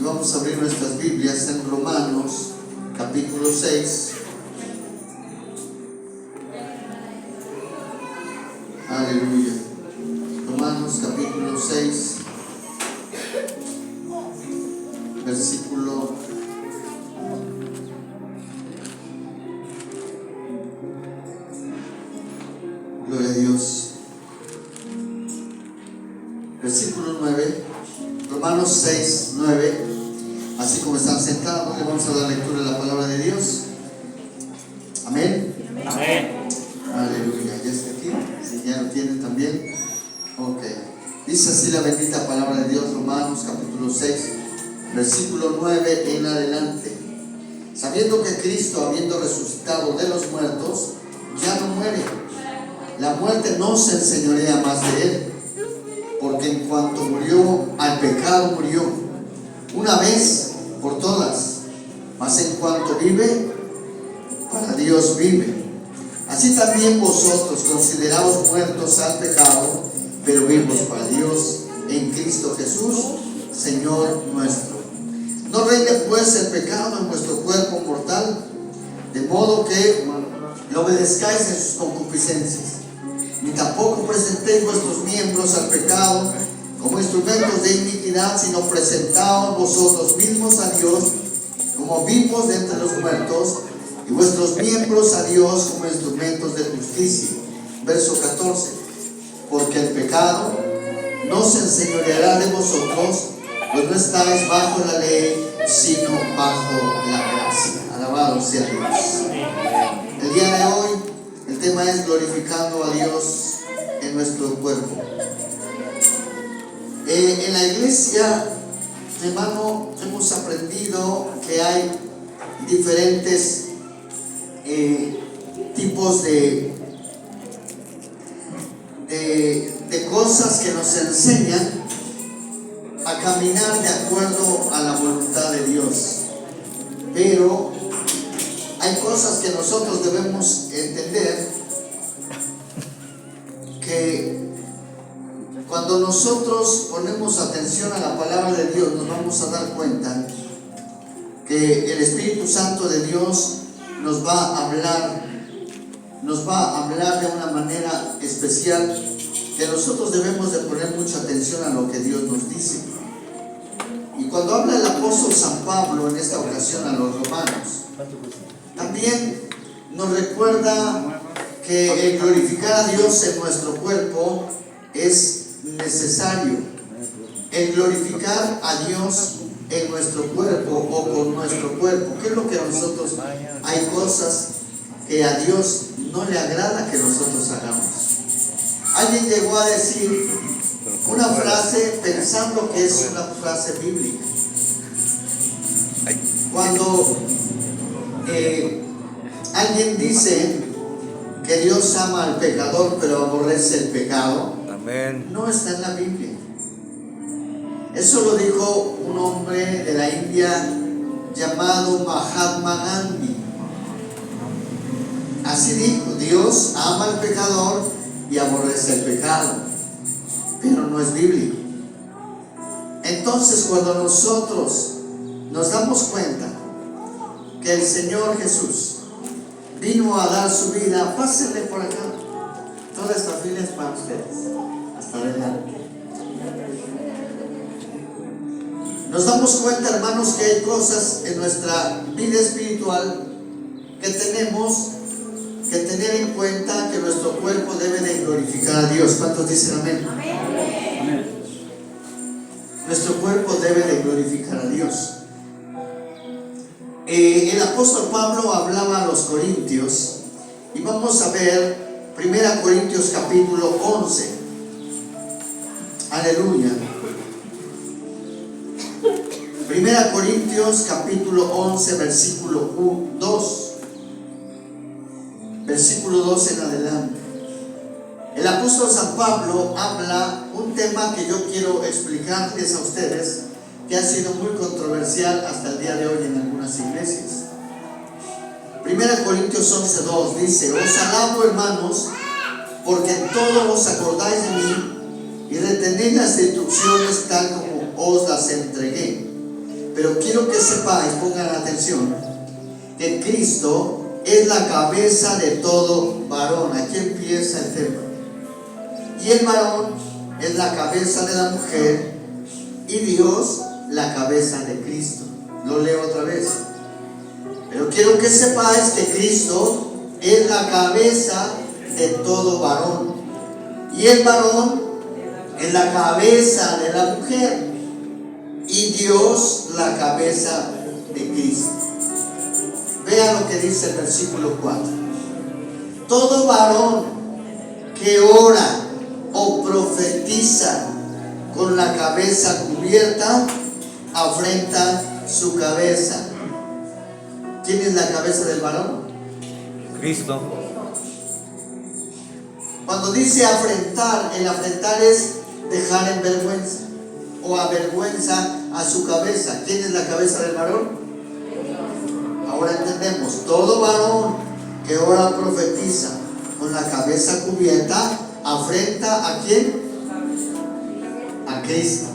vamos a abrir nuestras Biblias en Romanos capítulo 6. Aleluya. Romanos capítulo 6, versículo 9. Romanos 6, 9. Así como están sentados, le vamos a dar lectura de la palabra de Dios. Amén. Amén. Aleluya. ¿Ya está aquí? Si ya lo tienen también. Ok. Dice así la bendita palabra de Dios, Romanos capítulo 6, versículo 9 en adelante. Sabiendo que Cristo, habiendo resucitado de los muertos, ya no muere, la muerte no se enseñorea más de él, porque en cuanto murió al pecado, murió una vez por todas, mas en cuanto vive, para Dios vive. Así también vosotros, consideraos muertos al pecado, pero vivos para Dios en Cristo Jesús, Señor nuestro. No reine pues el pecado en vuestro cuerpo mortal, de modo que lo obedezcáis en sus concupiscencias, ni tampoco presentéis vuestros miembros al pecado como instrumentos de iniquidad, sino presentaos vosotros mismos a Dios como vivos de entre los muertos, y vuestros miembros a Dios como instrumentos de justicia. Verso 14. Porque el pecado no se enseñoreará de vosotros, pues no estáis bajo la ley, sino bajo la gracia. Alabado sea Dios. El día de hoy el tema es glorificando a Dios en nuestro cuerpo. En la iglesia, hermano, hemos aprendido que hay diferentes tipos de cosas que nos enseñan a caminar de acuerdo a la voluntad de Dios. Pero hay cosas que nosotros debemos entender, que cuando nosotros ponemos atención a la palabra de Dios, nos vamos a dar cuenta que el Espíritu Santo de Dios nos va a hablar de una manera especial, que nosotros debemos de poner mucha atención a lo que Dios nos dice. Y cuando habla el apóstol San Pablo en esta ocasión a los romanos, también nos recuerda que el glorificar a Dios en nuestro cuerpo es necesario. El glorificar a Dios en nuestro cuerpo o con nuestro cuerpo. ¿Qué es lo que nosotros? Hay cosas que a Dios no le agrada que nosotros hagamos. Alguien llegó a decir una frase pensando que es una frase bíblica. Cuando alguien dice que Dios ama al pecador pero aborrece el pecado, amén, no está en la Biblia. Eso lo dijo un hombre de la India llamado Mahatma Gandhi. Así dijo: Dios ama al pecador y aborrece el pecado, pero no es bíblico. Entonces, cuando nosotros nos damos cuenta que el Señor Jesús vino a dar su vida, pásenle por acá, toda esta fila es para ustedes, hasta adelante. Nos damos cuenta, hermanos, que hay cosas en nuestra vida espiritual que tenemos que tener en cuenta, que nuestro cuerpo debe de glorificar a Dios. ¿Cuántos dicen amén? Amén. Nuestro cuerpo debe de glorificar a Dios. El apóstol Pablo hablaba a los corintios, y vamos a ver 1 Corintios capítulo 11. Aleluya. 1 Corintios capítulo 11, versículo 2. Versículo 2 en adelante. El apóstol San Pablo habla un tema que yo quiero explicarles a ustedes, que ha sido muy controversial hasta el día de hoy en algunas iglesias. 1 Corintios 11:2 dice: os alabo, hermanos, porque en todo os acordáis de mí y retenéis las instrucciones tal como os las entregué. pero quiero que sepáis, pongan atención, que Cristo es la cabeza de todo varón. Aquí empieza el tema. Y el varón es la cabeza de la mujer y Dios la cabeza de Cristo. Lo leo otra vez. Pero quiero que sepáis que Cristo es la cabeza de todo varón. Y el varón es la cabeza de la mujer. Y Dios la cabeza de Cristo. Vea lo que dice el versículo 4. Todo varón que ora o profetiza con la cabeza cubierta, afrenta su cabeza. ¿Quién es la cabeza del varón? Cristo. Cuando dice afrentar, el afrentar es dejar en vergüenza o avergüenza a su cabeza. ¿Quién es la cabeza del varón? Ahora entendemos, todo varón que ora o profetiza con la cabeza cubierta, afrenta ¿a quién? A Cristo.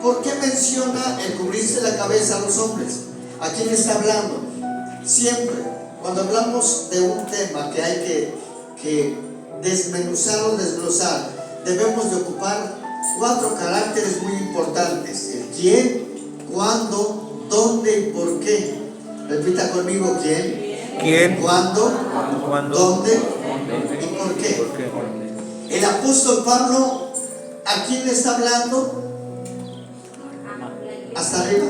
¿Por qué menciona el cubrirse la cabeza a los hombres? ¿A quién está hablando? Siempre, cuando hablamos de un tema que hay que desmenuzar o desglosar, debemos de ocupar 4 caracteres muy importantes: el quién, cuándo, dónde y por qué. Repita conmigo: quién, cuándo, dónde y por qué. El apóstol Pablo, ¿a quién le está hablando? Hasta arriba.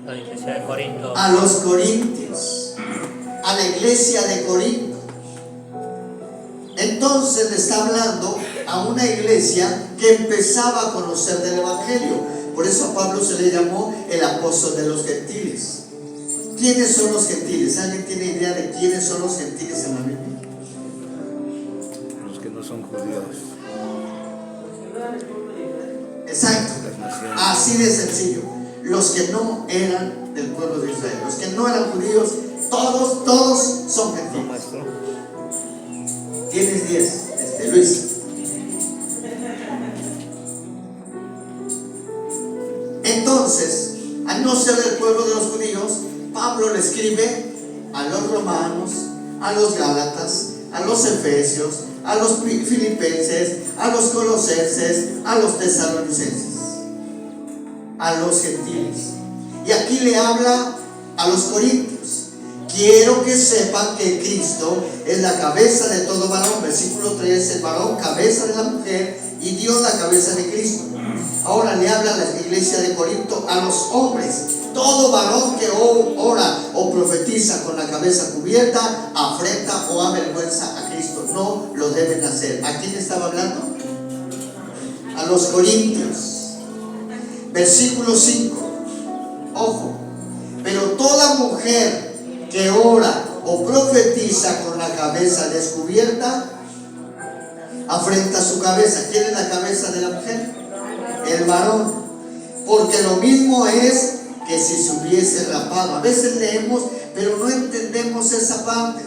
La iglesia de Corinto. A los corintios, a la iglesia de Corinto. Entonces le está hablando a una iglesia que empezaba a conocer del evangelio. Por eso a Pablo se le llamó el apóstol de los gentiles. ¿Quiénes son los gentiles? ¿Alguien tiene idea de quiénes son los gentiles en la Biblia? Los que no son judíos. Exacto. Así de sencillo. Los que no eran del pueblo de Israel, los que no eran judíos, todos son gentiles. Tienes 10, Luis. Entonces, al no ser del pueblo de los judíos, Pablo le escribe a los romanos, a los gálatas, a los efesios, a los filipenses, a los colosenses, a los tesalonicenses, a los gentiles. Y aquí le habla a los corintios. Quiero que sepan que Cristo es la cabeza de todo varón. Versículo 3, el varón cabeza de la mujer y Dios la cabeza de Cristo. Ahora le habla a la iglesia de Corinto, a los hombres. Todo varón que ora o profetiza con la cabeza cubierta, afrenta o avergüenza a Cristo. No lo deben hacer. ¿A quién estaba hablando? A los corintios. Versículo 5. Ojo. Pero toda mujer que ora o profetiza con la cabeza descubierta, afrenta su cabeza. ¿Quién es la cabeza de la mujer? El varón. Porque lo mismo es que si se hubiese rapado. A veces leemos, pero no entendemos esa parte.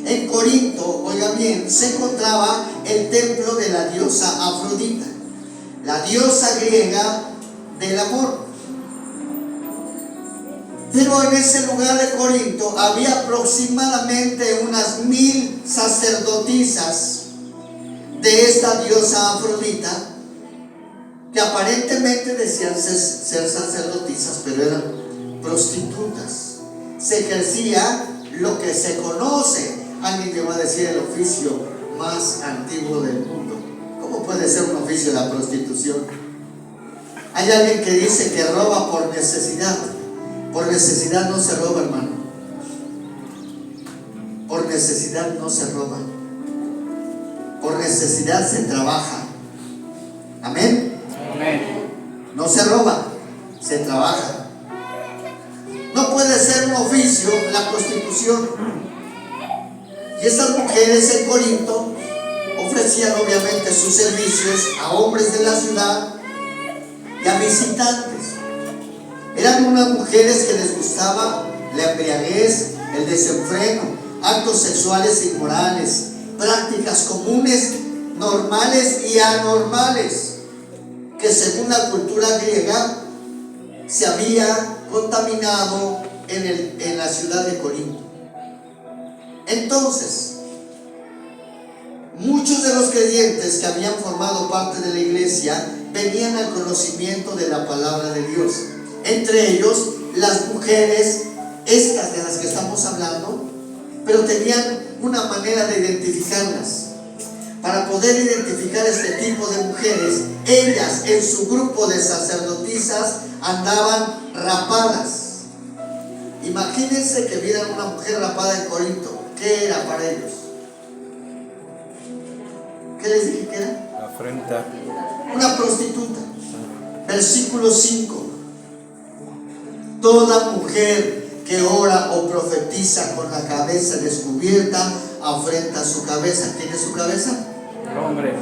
En Corinto, oiga bien, se encontraba el templo de la diosa Afrodita, la diosa griega del amor. Pero en ese lugar de Corinto había aproximadamente unas 1000 sacerdotisas de esta diosa Afrodita, que aparentemente decían ser sacerdotisas, pero eran prostitutas. Se ejercía lo que se conoce, alguien que va a decir, el oficio más antiguo del mundo. ¿Cómo puede ser un oficio la prostitución? Hay alguien que dice que roba por necesidad. Por necesidad no se roba, hermano. Por necesidad no se roba. Por necesidad se trabaja. Amén. No se roba, se trabaja. No puede ser un oficio la prostitución. Y estas mujeres en Corinto ofrecían obviamente sus servicios a hombres de la ciudad y a visitantes. Eran unas mujeres que les gustaba la embriaguez, el desenfreno, actos sexuales inmorales, prácticas comunes, normales y anormales, que según la cultura griega se había contaminado en la ciudad de Corinto. Entonces, muchos de los creyentes que habían formado parte de la iglesia venían al conocimiento de la palabra de Dios. Entre ellos, las mujeres, estas de las que estamos hablando, pero tenían una manera de identificarlas. Para poder identificar este tipo de mujeres, ellas en su grupo de sacerdotisas andaban rapadas. Imagínense que vieran una mujer rapada en Corinto. ¿Qué era para ellos? ¿Qué les dije que era? Afrenta. Una prostituta. Versículo 5. Toda mujer que ora o profetiza con la cabeza descubierta afrenta su cabeza. ¿Tiene su cabeza? Hombre.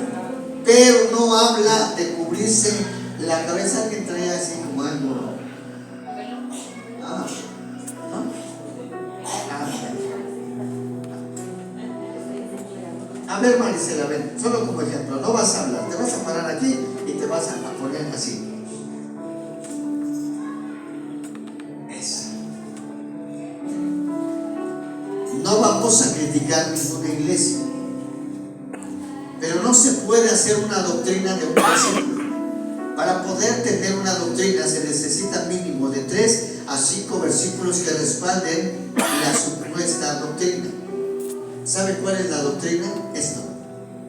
Pero no habla de cubrirse la cabeza. Alguien traía así como algo. ¿No? A ver, Marisela, ven, solo como ejemplo, no vas a hablar, te vas a parar aquí y te vas a poner así. Eso. No vamos a criticar ninguna iglesia, pero no se puede hacer una doctrina de un versículo. Para poder tener una doctrina se necesita mínimo de 3 a 5 versículos que respalden la supuesta doctrina. ¿Sabe cuál es la doctrina? Esto,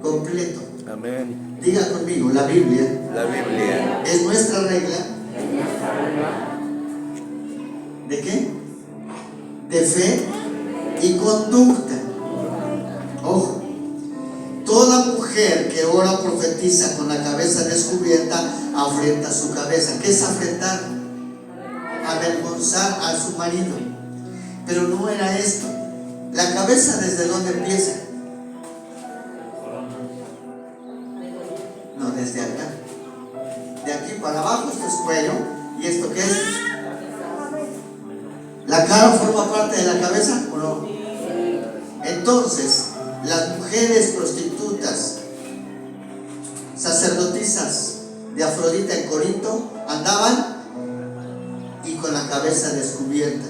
completo. Amén. Diga conmigo, la Biblia La Biblia. es nuestra regla. ¿De qué? De fe y conducta. Ojo, toda mujer que ora o profetiza con la cabeza descubierta afrenta su cabeza. ¿Qué es afrentar? Avergonzar a su marido. Pero no era esto. La cabeza, ¿desde dónde empieza? No, desde acá. De aquí para abajo, esto es cuello. ¿Y esto qué es? ¿La cara forma parte de la cabeza o no? Entonces, las mujeres prostitutas, sacerdotisas de Afrodita en Corinto, andaban y con la cabeza descubierta,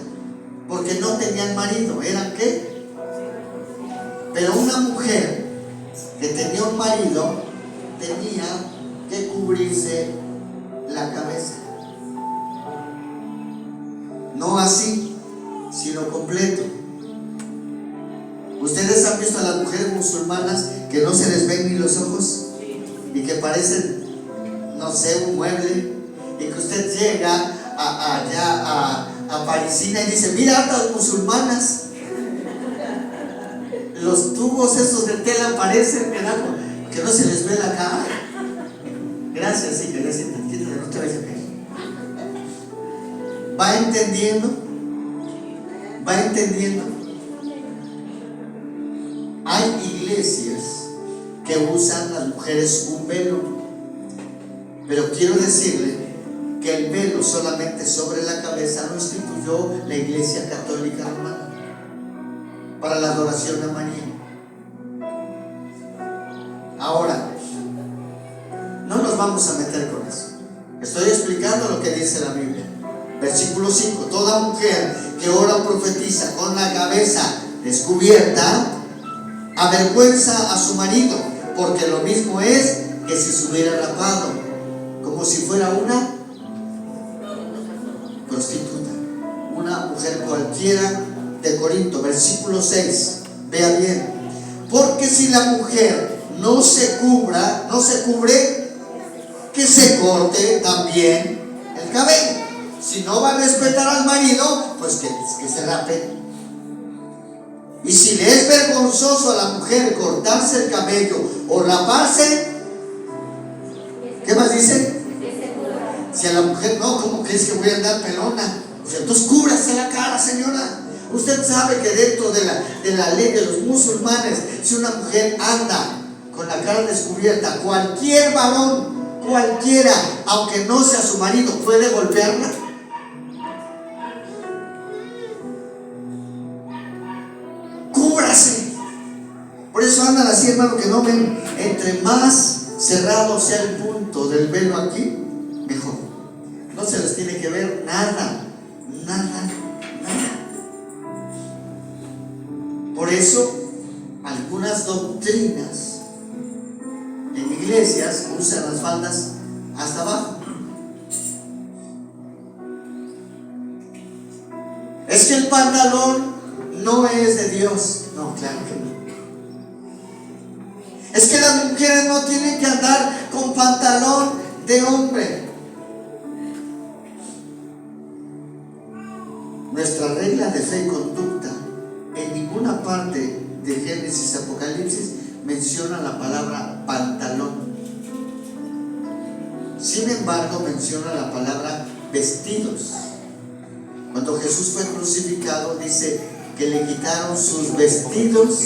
porque no tenían marido. ¿Eran qué? Pero una mujer que tenía un marido tenía que cubrirse la cabeza. No así, sino completo. ¿Ustedes han visto a las mujeres musulmanas que no se les ven ni los ojos? Y que parecen, no sé, un mueble. Y que usted llega allá a Parisina y dice: mira, hartas musulmanas. Los tubos esos de tela parecen que no se les ve la cara. Gracias, sí, gracias. No te vayas a caer. ¿Va entendiendo? ¿Va entendiendo? Hay iglesias que usan las mujeres un velo, pero quiero decirle que el velo solamente sobre la cabeza lo instituyó la Iglesia Católica Romana para la adoración a María. Ahora, no nos vamos a meter con eso. Estoy explicando lo que dice la Biblia. Versículo 5. Toda mujer que ora o profetiza con la cabeza descubierta avergüenza a su marido, porque lo mismo es que si se hubiera rapado, como si fuera una prostituta, una mujer cualquiera de Corinto. Versículo 6, vea bien. Porque si la mujer no se cubre, que se corte también el cabello. Si no va a respetar al marido, pues que se rape. Y si le es vergonzoso a la mujer cortarse el cabello o raparse, ¿qué más dice? Si a la mujer, no, ¿cómo crees que voy a andar pelona? O sea, entonces cúbrase la cara, señora. Usted sabe que dentro de la ley de los musulmanes, si una mujer anda con la cara descubierta, cualquier varón, cualquiera, aunque no sea su marido, puede golpearla. Cúbrase. Por eso andan así, hermano, que no ven. Entre más cerrado sea el punto del velo aquí, mejor. No se les tiene que ver nada, nada, nada. Por eso, algunas doctrinas en iglesias usan las faldas hasta abajo. Es que el pantalón no es de Dios. No, claro que no. Es que las mujeres no tienen que andar con pantalón de hombre. Nuestra regla de fe y conducta en ninguna parte de Génesis, Apocalipsis menciona la palabra pantalón. Sin embargo, menciona la palabra vestidos. Cuando Jesús fue crucificado, dice que le quitaron sus vestidos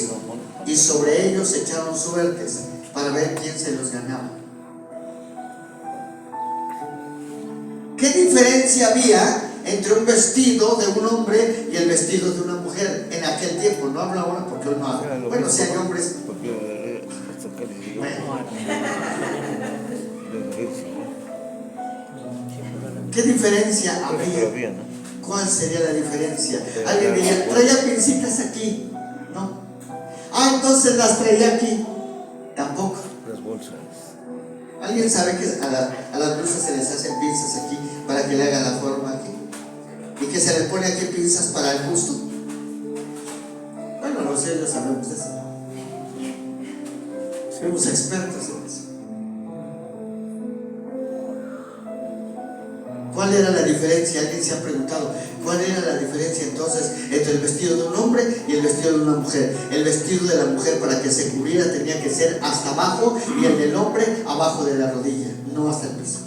y sobre ellos echaron suertes para ver quién se los ganaba. ¿Qué diferencia había entre un vestido de un hombre y el vestido de una mujer en aquel tiempo? No hablo ahora porque hoy no hablo. Bueno, si hay hombres. ¿Qué diferencia había? ¿Cuál sería la diferencia? Alguien diría, traía pincitas aquí. No. Entonces las traía aquí. Tampoco. Las bolsas. ¿Alguien sabe que a las blusas se les hacen pinzas aquí para que le haga la forma aquí? Y que se le pone aquí pinzas para el busto. Bueno, los ellos sabemos eso. Somos expertos en eso. ¿Cuál era la diferencia? Alguien se ha preguntado, ¿cuál era la diferencia entonces entre el vestido de un hombre y el vestido de una mujer? El vestido de la mujer, para que se cubriera, tenía que ser hasta abajo, y el del hombre abajo de la rodilla, no hasta el piso.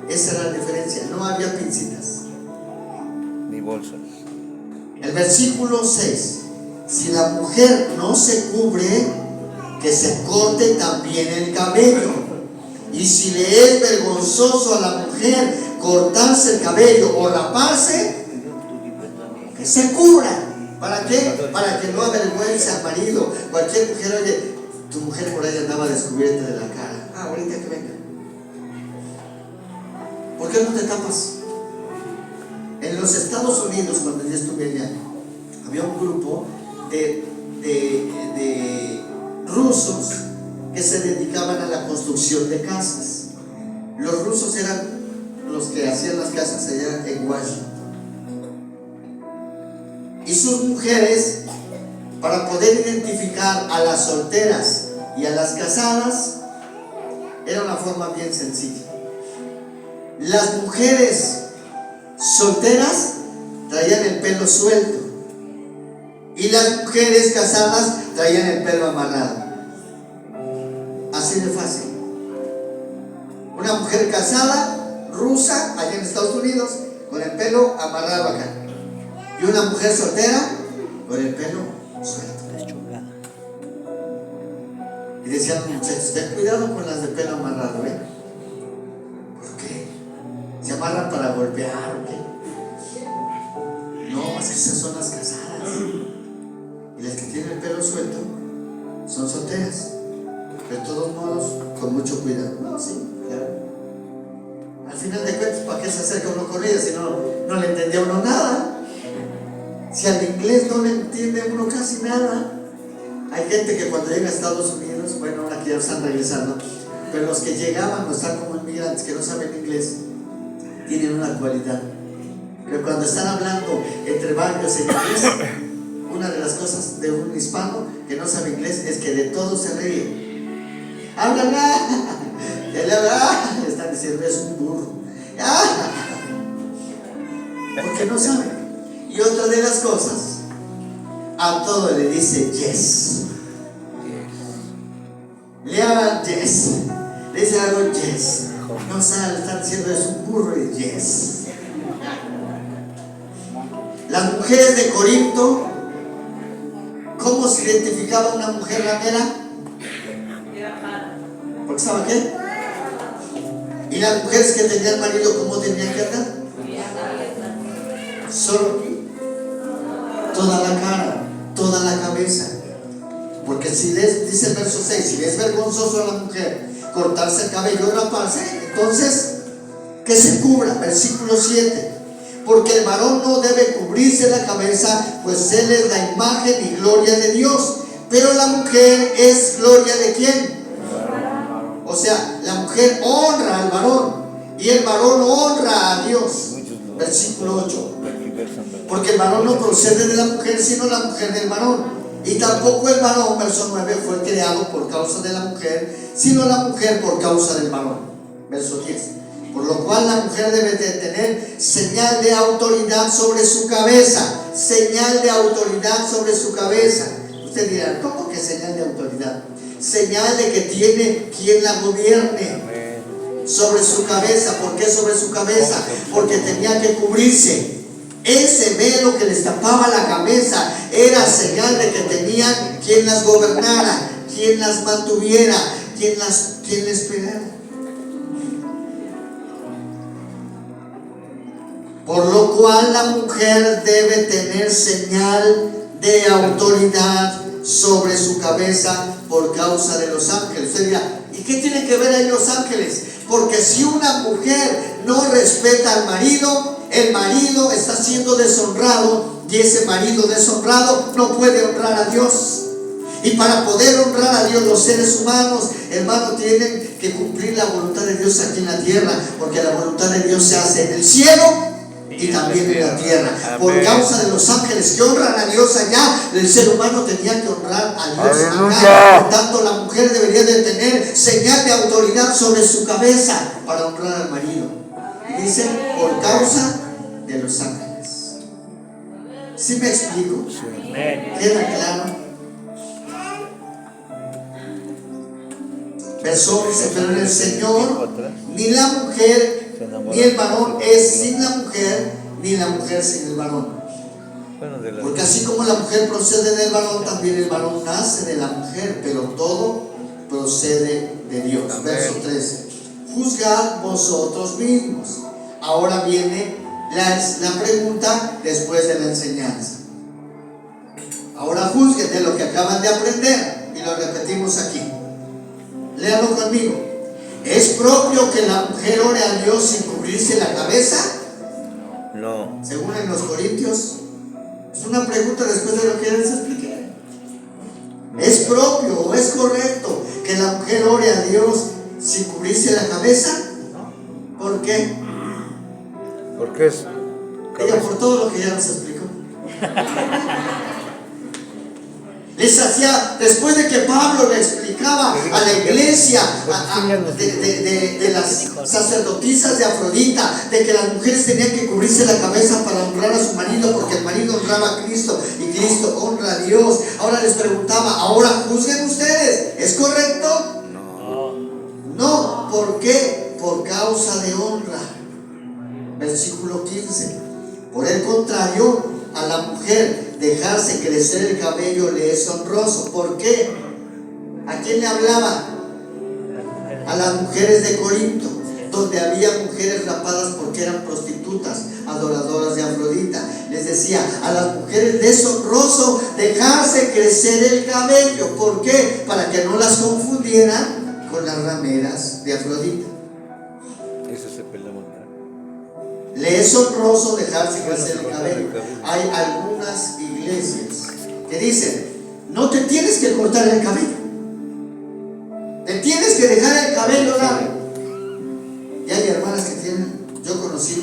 Esa era la diferencia, no había pincitas Ni bolsas. El versículo 6: si la mujer no se cubre, que se corte también el cabello. Y si le es vergonzoso a la mujer cortarse el cabello o raparse, que se cubra. ¿Para qué? Para que no avergüence al marido. Cualquier mujer, oye, tu mujer por ahí andaba descubierta de la cara. Ahorita que venga. ¿Por qué no te tapas? En los Estados Unidos, cuando yo estuve allá, había un grupo de rusos que se dedicaban a la construcción de casas. Los rusos eran los que hacían las casas allá en Washington. Y sus mujeres, para poder identificar a las solteras y a las casadas, era una forma bien sencilla. Las mujeres solteras traían el pelo suelto y las mujeres casadas traían el pelo amarrado. Así de fácil. Una mujer casada, rusa, allá en Estados Unidos, con el pelo amarrado acá. Y una mujer soltera, con el pelo suelto. Y decían los muchachos, ten cuidado con las de pelo amarrado, ¿eh? ¿Por qué? ¿Se amarran para golpear o qué? No, esas son las casadas. Y las que tienen el pelo suelto son solteras. De todos modos, con mucho cuidado. No, sí, claro. Al final de cuentas, ¿para qué se acerca uno con ella si no le entendía uno nada? Si al inglés no le entiende uno casi nada. Hay gente que cuando llega a Estados Unidos, bueno, ahora que ya están regresando, pero los que llegaban o están como inmigrantes que no saben inglés, tienen una cualidad. Pero cuando están hablando entre varios en inglés, una de las cosas de un hispano que no sabe inglés es que de todo se ríe. Hablan, le están diciendo, es un burro. Porque no saben. Y otra de las cosas, a todo le dice yes. Le hablan yes. Le dice algo yes. No saben, le están diciendo, es un burro y yes. Las mujeres de Corinto, ¿cómo se identificaba una mujer ramera? Porque ¿sabe qué? Y las mujeres que tenían marido, ¿cómo tenían que andar? Solo aquí. Toda la cara, toda la cabeza. Porque si dice el verso 6, si es vergonzoso a la mujer cortarse el cabello o raparse, entonces, ¿qué que se cubra. Versículo 7. Porque el varón no debe cubrirse la cabeza, pues él es la imagen y gloria de Dios. Pero la mujer es gloria de ¿quién? O sea, la mujer honra al varón y el varón honra a Dios. Versículo 8. Porque el varón no procede de la mujer, sino la mujer del varón. Y tampoco el varón, verso 9, fue creado por causa de la mujer, sino la mujer por causa del varón. Verso 10. Por lo cual la mujer debe de tener señal de autoridad sobre su cabeza. Señal de autoridad sobre su cabeza. Usted dirá, ¿cómo que señal de autoridad? Señal de que tiene quien la gobierne sobre su cabeza. ¿Por qué sobre su cabeza? Porque tenía que cubrirse. Ese velo que les tapaba la cabeza era señal de que tenían quien las gobernara, quien las mantuviera, quien les pegara. Por lo cual la mujer debe tener señal de autoridad sobre su cabeza por causa de los ángeles. Usted dirá, ¿y qué tiene que ver ahí los ángeles? Porque si una mujer no respeta al marido, el marido está siendo deshonrado y ese marido deshonrado no puede honrar a Dios. Y para poder honrar a Dios, los seres humanos, hermano, tienen que cumplir la voluntad de Dios aquí en la tierra, porque la voluntad de Dios se hace en el cielo y también en la tierra. Por causa de los ángeles que honran a Dios allá, el ser humano tenía que honrar a Dios acá. Por tanto, la mujer debería de tener señal de autoridad sobre su cabeza para honrar al marido. Y dice, por causa de los ángeles. ¿Sí me explico? ¿Queda claro? Verso 11. Pero en el Señor ni la mujer ni el varón es sin la mujer, ni la mujer sin el varón. Porque así como la mujer procede del varón, también el varón nace de la mujer, pero todo procede de Dios. Verso 13. Juzgad vosotros mismos. Ahora viene la pregunta después de la enseñanza. Ahora juzguen de lo que acaban de aprender y lo repetimos aquí. Léalo conmigo. ¿Es propio que la mujer ore a Dios sin cubrirse la cabeza? No. Según en los Corintios. Es una pregunta después de lo que ya les expliqué. ¿Es propio o es correcto que la mujer ore a Dios sin cubrirse la cabeza? ¿Por qué? Porque es Ella por todo lo que ya nos explicó. Les hacía, después de que Pablo le explicaba a la iglesia de las sacerdotisas de Afrodita, de que las mujeres tenían que cubrirse la cabeza para honrar a su marido, porque el marido honraba a Cristo y Cristo honra a Dios. Ahora les preguntaba, ahora juzguen ustedes, ¿es correcto? No, ¿por qué? Por causa de honra. Versículo 15. Por el contrario, a la mujer dejarse crecer el cabello le es honroso. ¿Por qué? ¿A quién le hablaba? A las mujeres de Corinto, donde había mujeres rapadas porque eran prostitutas, adoradoras de Afrodita. Les decía, a las mujeres les es honroso dejarse crecer el cabello. ¿Por qué? Para que no las confundieran con las rameras de Afrodita. Eso se pelaba. Le es honroso dejarse crecer el cabello. Hay algunas iglesias que dicen, no te tienes que cortar el cabello, te tienes que dejar el cabello largo. Y hay hermanas que tienen, yo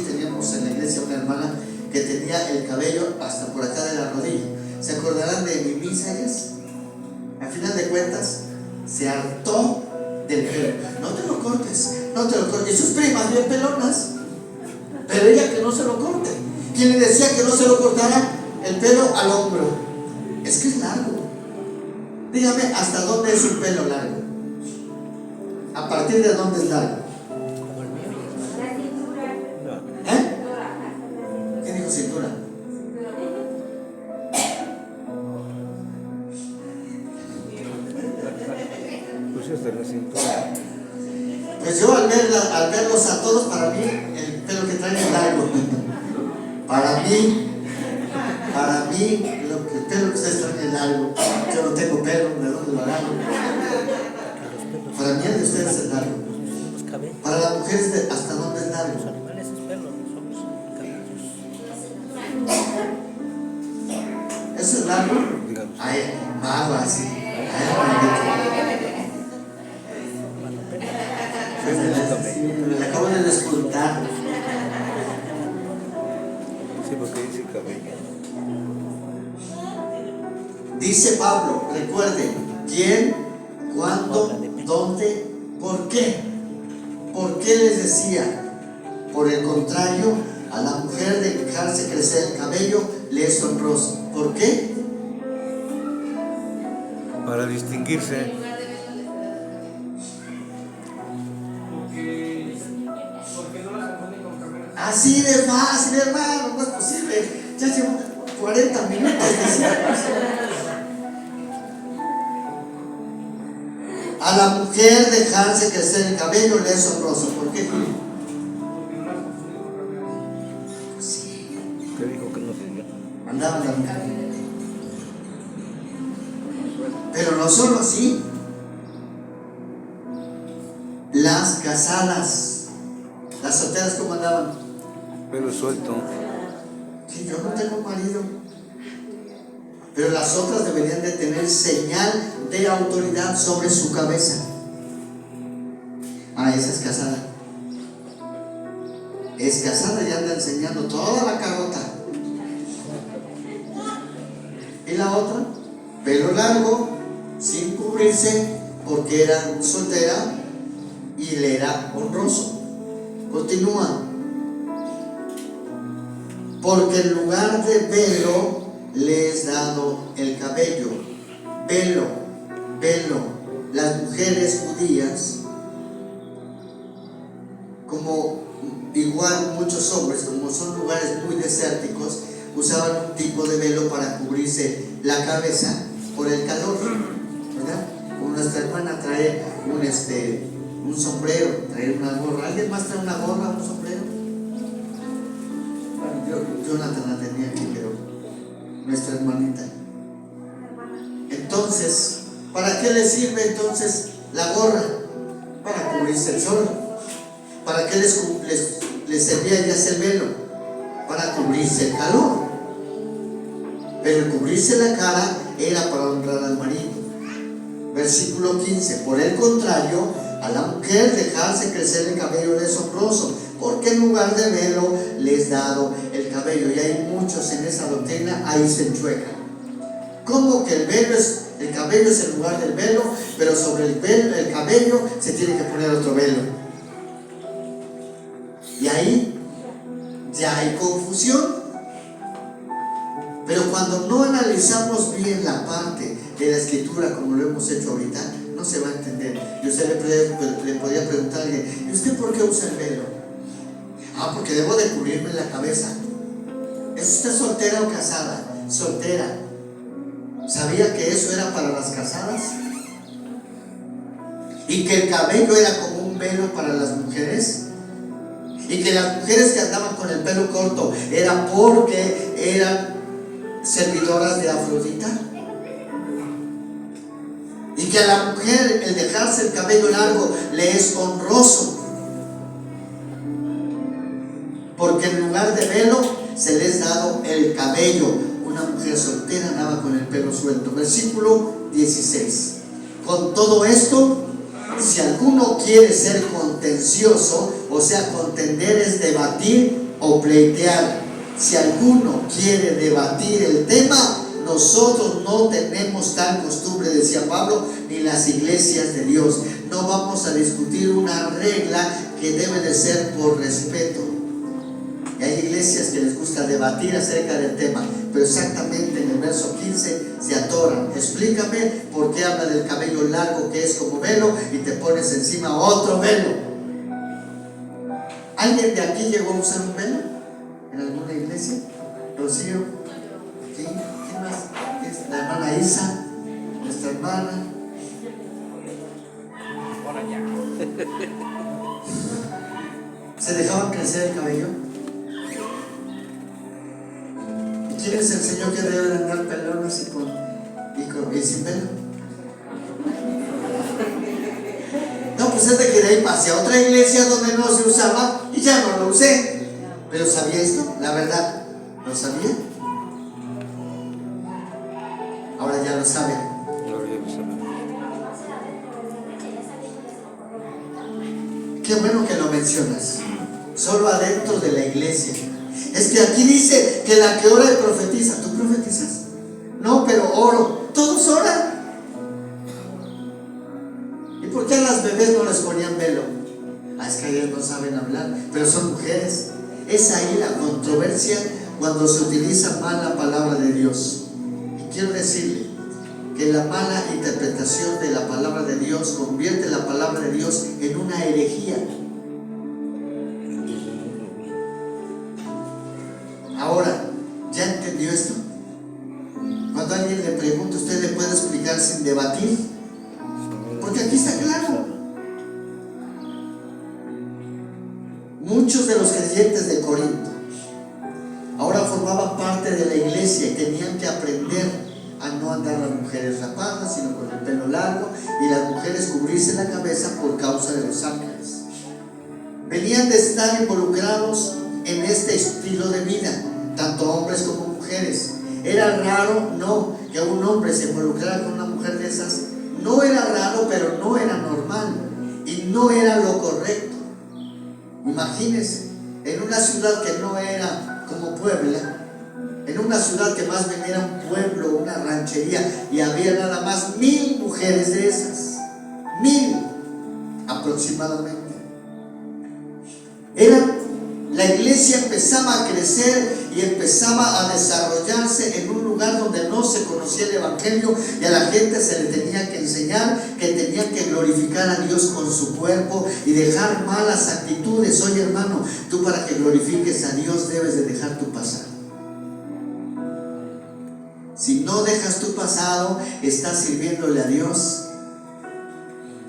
teníamos en la iglesia una hermana que tenía el cabello hasta por acá de la rodilla. ¿Se acordarán de mi ellas? Al final de cuentas, se hartó del pelo. No te lo cortes, no te lo cortes. Y sus primas bien pelonas, pero ella que no se lo corte. ¿Quién le decía que no se lo cortara? El pelo al hombro. Es que es largo. Dígame, ¿hasta dónde es un pelo largo? ¿A partir de dónde es largo? ¿Eh? ¿Qué dijo cintura? Pues hasta la cintura. Pues yo al verlos a todos, para mí el pelo que traen es largo. Para mí el pelo que ustedes traen es largo. Yo no tengo pelo, ¿de dónde lo agarro? Para mí el de ustedes es largo. Para las mujeres, ¿hasta dónde es largo? largo? Díganos. Ay, mago así. Me la acabo de despuntar. Sí, porque dice cabello. Dice Pablo, recuerden, ¿quién, cuándo, dónde, por qué? ¿Por qué les decía? Por el contrario, a la mujer de dejarse crecer el cabello le es honroso. ¿Por qué? Para distinguirse. Así de fácil, hermano, no es posible. Ya llevo 40 minutos a la mujer dejarse crecer el cabello le es honroso. ¿Por qué? Sí. ¿Qué dijo que no tenía? Andaban la mujer. Pero no solo así. Las casadas, las solteras, ¿cómo andaban? Pelo suelto. Sí, yo no tengo marido. Pero las otras deberían de tener señal de autoridad sobre su cabeza. Ah, esa es casada. Es casada y anda enseñando toda la carota. Y la otra, pelo largo, sin cubrirse, porque era soltera y le era honroso. Continúa. Porque en lugar de velo le es dado el cabello. Velo, velo. Las mujeres judías, como igual muchos hombres, como son lugares muy desérticos, usaban un tipo de velo para cubrirse la cabeza por el calor, ¿verdad? Como nuestra hermana trae un sombrero, trae una gorra. ¿Alguien más trae una gorra, un sombrero? Bueno, Jonathan la tenía aquí, pero nuestra hermanita. Entonces, ¿para qué le sirve entonces la gorra? Para cubrirse el sol. ¿Para qué les servía ya ese velo? Para cubrirse el calor. Pero el cubrirse la cara era para honrar al marido. Versículo 15. Por el contrario, a la mujer dejarse crecer el cabello es honroso, porque en lugar de velo le es dado el cabello. Y hay muchos en esa doctrina, ahí se enchuecan. ¿Cómo que el cabello es el lugar del velo, pero sobre el cabello se tiene que poner otro velo? Y ahí ya hay confusión. Pero cuando no analizamos bien la parte de la escritura como lo hemos hecho ahorita, no se va a entender. Y usted le podría preguntar a alguien: ¿y usted por qué usa el velo? Ah, porque debo de cubrirme la cabeza. ¿Es usted soltera o casada? Soltera. ¿Sabía que eso era para las casadas? Y que el cabello era como un velo para las mujeres. Y que las mujeres que andaban con el pelo corto era porque eran servidoras de Afrodita. Y que a la mujer el dejarse el cabello largo le es honroso, porque en lugar de velo se les ha dado el cabello. Una mujer soltera andaba con el pelo suelto. Versículo 16. Con todo esto, si alguno quiere ser contencioso, o sea, contender es debatir o pleitear. Si alguno quiere debatir el tema, nosotros no tenemos tal costumbre, decía Pablo, ni las iglesias de Dios. No vamos a discutir una regla que debe de ser por respeto. Y hay iglesias que les gusta debatir acerca del tema, pero exactamente en el verso 15 se atoran. Explícame por qué habla del cabello largo que es como velo y te pones encima otro velo. ¿Alguien de aquí llegó a usar un velo en alguna iglesia? Rocío, ¿sí? ¿Quién más? ¿Es la hermana Isa? Nuestra hermana. ¿Se dejaban crecer el cabello? ¿Quién les enseñó que deben andar pelones y sin pelo? No, pues es de que de ahí pasé a otra iglesia donde no se usaba y ya no lo usé. Pero ¿sabía esto? La verdad, ¿lo sabía? Jerusalén. Gloria a Jerusalén. Qué bueno que lo mencionas. Solo adentro de la iglesia. Es que aquí dice que la que ora y profetiza. ¿Tú profetizas? No, pero oro. Todos oran. ¿Y por qué a las bebés no les ponían velo? Es que ellas no saben hablar, pero son mujeres. Es ahí la controversia cuando se utiliza mal la palabra de Dios. Y quiero decirle que la mala interpretación de la palabra de Dios convierte la palabra de Dios en una herejía. Ahora, ¿ya entendió esto? Cuando alguien le pregunta, ¿usted le puede explicar sin debatir? Porque aquí está claro. Muchos de los creyentes de Corinto ahora formaban parte de la iglesia y tenían que aprender a no andar las mujeres rapadas, sino con el pelo largo, y las mujeres cubrirse la cabeza por causa de los ángeles. Venían de estar involucrados en este estilo de vida, tanto hombres como mujeres. Era raro, no, que un hombre se involucrara con una mujer de esas. No era raro, pero no era normal y no era lo correcto. Imagínense, en una ciudad que no era como Puebla, en una ciudad que más bien era un pueblo, una ranchería, y había nada más 1000 mujeres de esas, 1000 aproximadamente. La iglesia empezaba a crecer y empezaba a desarrollarse en un lugar donde no se conocía el evangelio, y a la gente se le tenía que enseñar que tenían que glorificar a Dios con su cuerpo y dejar malas actitudes. Oye, hermano, tú para que glorifiques a Dios debes de dejar tu pasado. Si no dejas tu pasado, estás sirviéndole a Dios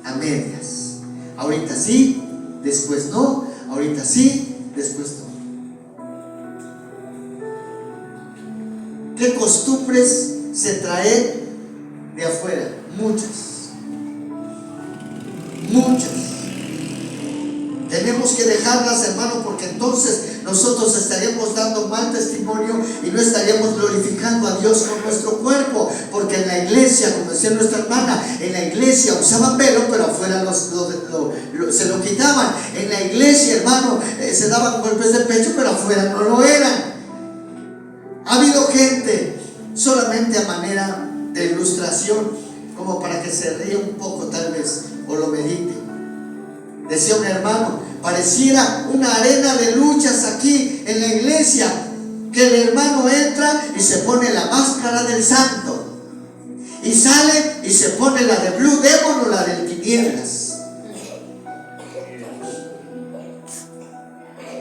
a medias. Ahorita sí, después no. Ahorita sí, después no. ¿Qué costumbres se traen de afuera? Muchas. Tenemos que dejarlas, hermano, porque entonces nosotros estaríamos dando mal testimonio y no estaríamos glorificando a Dios con nuestro cuerpo. Porque en la iglesia, como decía nuestra hermana, en la iglesia usaban velo, pero afuera se lo quitaban. En la iglesia, hermano, se daban golpes de pecho, pero afuera no lo eran. Ha habido gente, solamente a manera de ilustración, como para que se ría un poco tal vez, o lo medite. Decía un hermano, pareciera una arena de luchas aquí en la iglesia, que el hermano entra y se pone la máscara del santo, y sale y se pone la de Blue Demon o la del Tinieblas.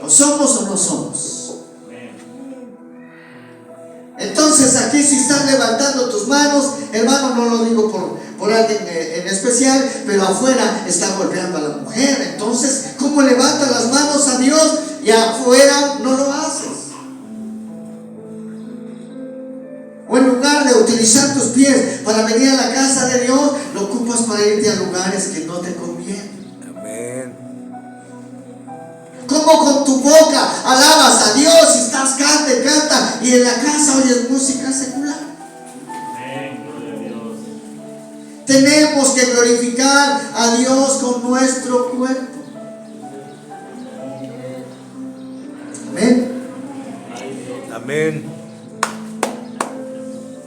¿No somos o no somos? Entonces aquí, si estás levantando tus manos, hermano, no lo digo por alguien en especial, pero afuera está golpeando a la mujer. Entonces, ¿cómo levantas las manos a Dios y afuera no lo haces? O en lugar de utilizar tus pies para venir a la casa de Dios, lo ocupas para irte a lugares que no te convienen. Amén. ¿Cómo con tu boca alabas a Dios y estás canta y en la casa oyes música secular? Tenemos que glorificar a Dios con nuestro cuerpo. Amén. Amén.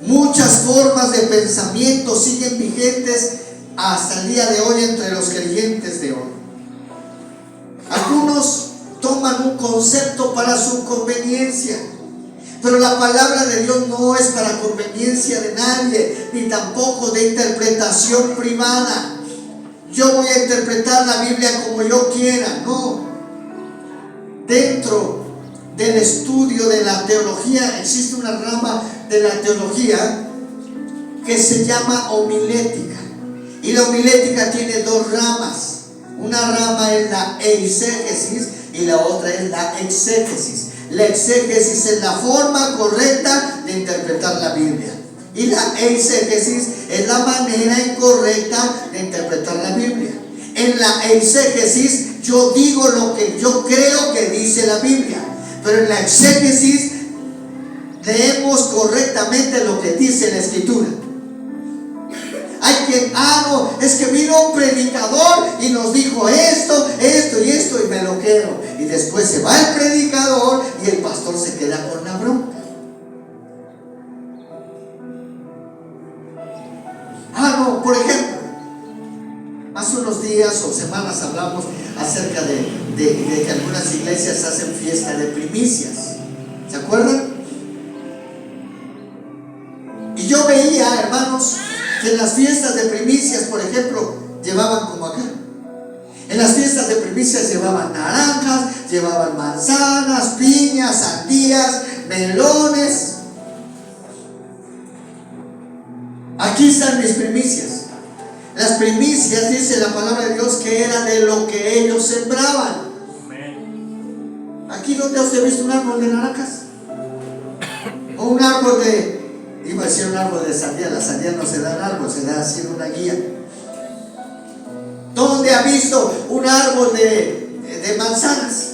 Muchas formas de pensamiento siguen vigentes hasta el día de hoy entre los creyentes de hoy. Algunos toman un concepto para su conveniencia, pero la palabra de Dios no es para conveniencia de nadie, ni tampoco de interpretación privada. Yo voy a interpretar la Biblia como yo quiera, no. Dentro del estudio de la teología existe una rama de la teología que se llama homilética, y la homilética tiene dos ramas. Una rama es la eisegesis y la otra es la exégesis. La exégesis es la forma correcta de interpretar la Biblia, y la eisegesis es la manera incorrecta de interpretar la Biblia. En la eisegesis yo digo lo que yo creo que dice la Biblia, pero en la exégesis leemos correctamente lo que dice la Escritura. Hay quien, no, es que vino un predicador y nos dijo esto, esto y esto y me lo quedo. Y después se va el predicador y el pastor se queda con la bronca. No, por ejemplo, hace unos días o semanas hablamos acerca de que algunas iglesias hacen fiesta de primicias. ¿Se acuerdan? Y yo veía, hermanos, que en las fiestas de primicias, por ejemplo, llevaban como acá. En las fiestas de primicias llevaban naranjas, llevaban manzanas, piñas, sandías, melones. Aquí están mis primicias. Las primicias, dice la palabra de Dios, que era de lo que ellos sembraban. Aquí donde usted ha visto un árbol de naranjas o un árbol iba a decir un árbol de sandía. La sandía no se da en árbol, se da así en una guía. ¿Dónde ha visto un árbol de manzanas?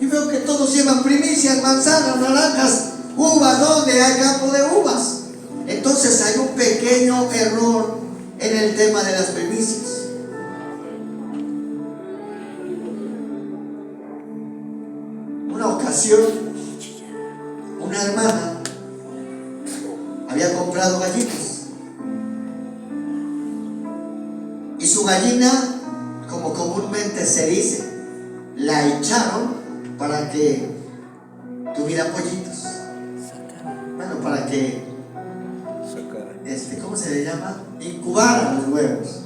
Y veo que todos llevan primicias, manzanas, naranjas, uvas. ¿Dónde hay campo de uvas? Entonces hay un pequeño error en el tema de las primicias. Una ocasión, una hermana había comprado gallinas y su gallina, como comúnmente se dice, la echaron para que tuviera pollitos. Bueno, para que ¿cómo se le llama? Incubaran los huevos.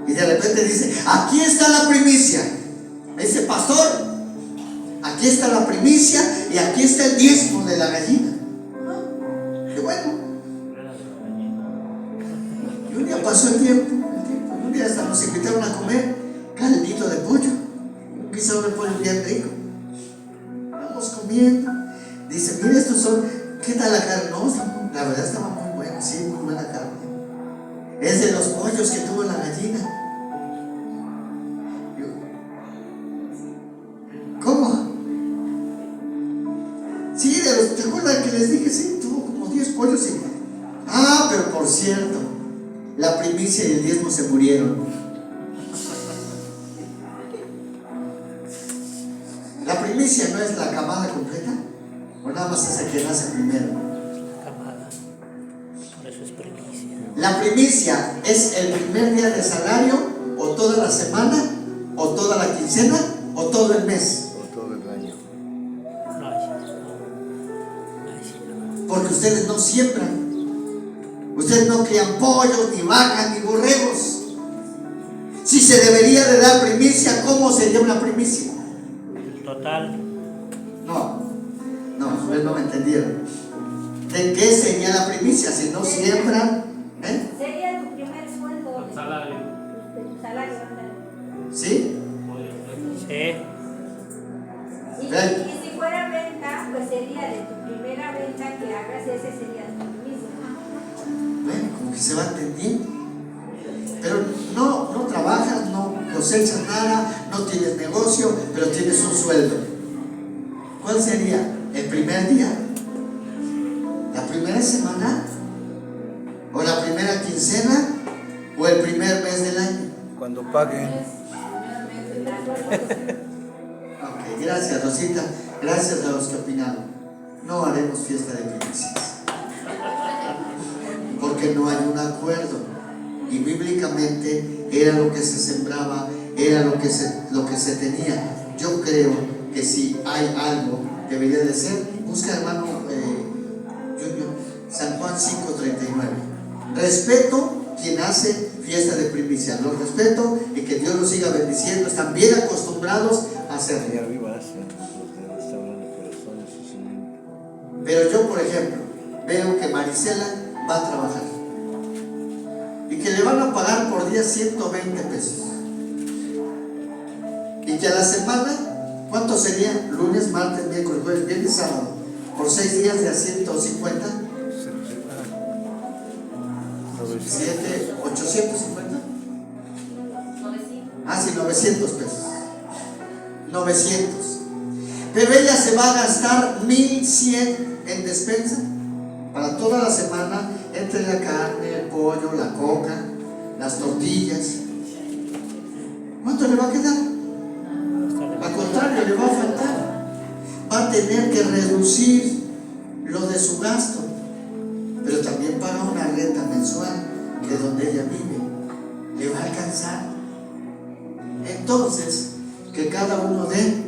Y de repente dice, aquí está la primicia. Me dice, pastor, aquí está la primicia y aquí está el diezmo de la gallina. Qué bueno. Y un día pasó el tiempo. Un día hasta nos invitaron a comer caldito de pollo, un guisado de pollo bien rico. Vamos comiendo. Dice, mire, estos son, ¿qué tal la carne? No, la verdad estaba muy buena, sí, muy buena carne. Es de los pollos que tuvo la gallina. ¿Cómo? Sí, ¿te acuerdas que les dije? Sí, tuvo como 10 pollos y... pero por cierto, la primicia y el diezmo se murieron. La primicia no es la camada completa, o nada más es el que nace primero. La primicia es el primer día de salario, o toda la semana, o toda la quincena, o todo el mes. O todo el año. Porque ustedes no siembran. Ustedes no crían pollos, ni vacas, ni borregos. Si se debería de dar primicia, ¿cómo sería una primicia? Total. No, ustedes no me entendieron. ¿De qué sería la primicia? Si no siembran, Sería tu primer sueldo. El salario. Tu salario. ¿sí? Sí. Y si fuera venta, pues sería de tu primera venta que hagas, ese sería tu primicia. Bueno, como que se va entendiendo. Pero no trabajas, no cosechas nada, no tienes negocio, pero tienes un sueldo. ¿Cuál sería? ¿El primer día? ¿La primera semana? ¿O la primera quincena? ¿O el primer mes del año? Cuando paguen. Ok, gracias Rosita, gracias a los que opinaron. No haremos fiesta de primicias, porque no hay un acuerdo. Y bíblicamente era lo que se sembraba, era lo que se tenía. Yo creo que si hay algo, debería de ser, busca hermano Junior, San Juan 5:39. Respeto quien hace fiesta de primicia, los respeto y que Dios los siga bendiciendo. Están bien acostumbrados a hacerlo. Y arriba hacen los de restaurante corazones y sin... Pero yo, por ejemplo, veo que Marisela va a trabajar y que le van a pagar por día 120 pesos. Y que a la semana, ¿cuánto sería? Lunes, martes, miércoles, jueves, viernes, sábado. Por 6 días de a 150. 7, 850. Sí, 900 pesos. 900. Pero ella se va a gastar 1100 en despensa para toda la semana. entre la carne, el pollo, la coca, las tortillas, ¿cuánto le va a quedar? Al contrario, le va a faltar. Va a tener que reducir lo de su gasto, pero también paga una renta mensual que donde ella vive le va a alcanzar. Entonces, que cada uno dé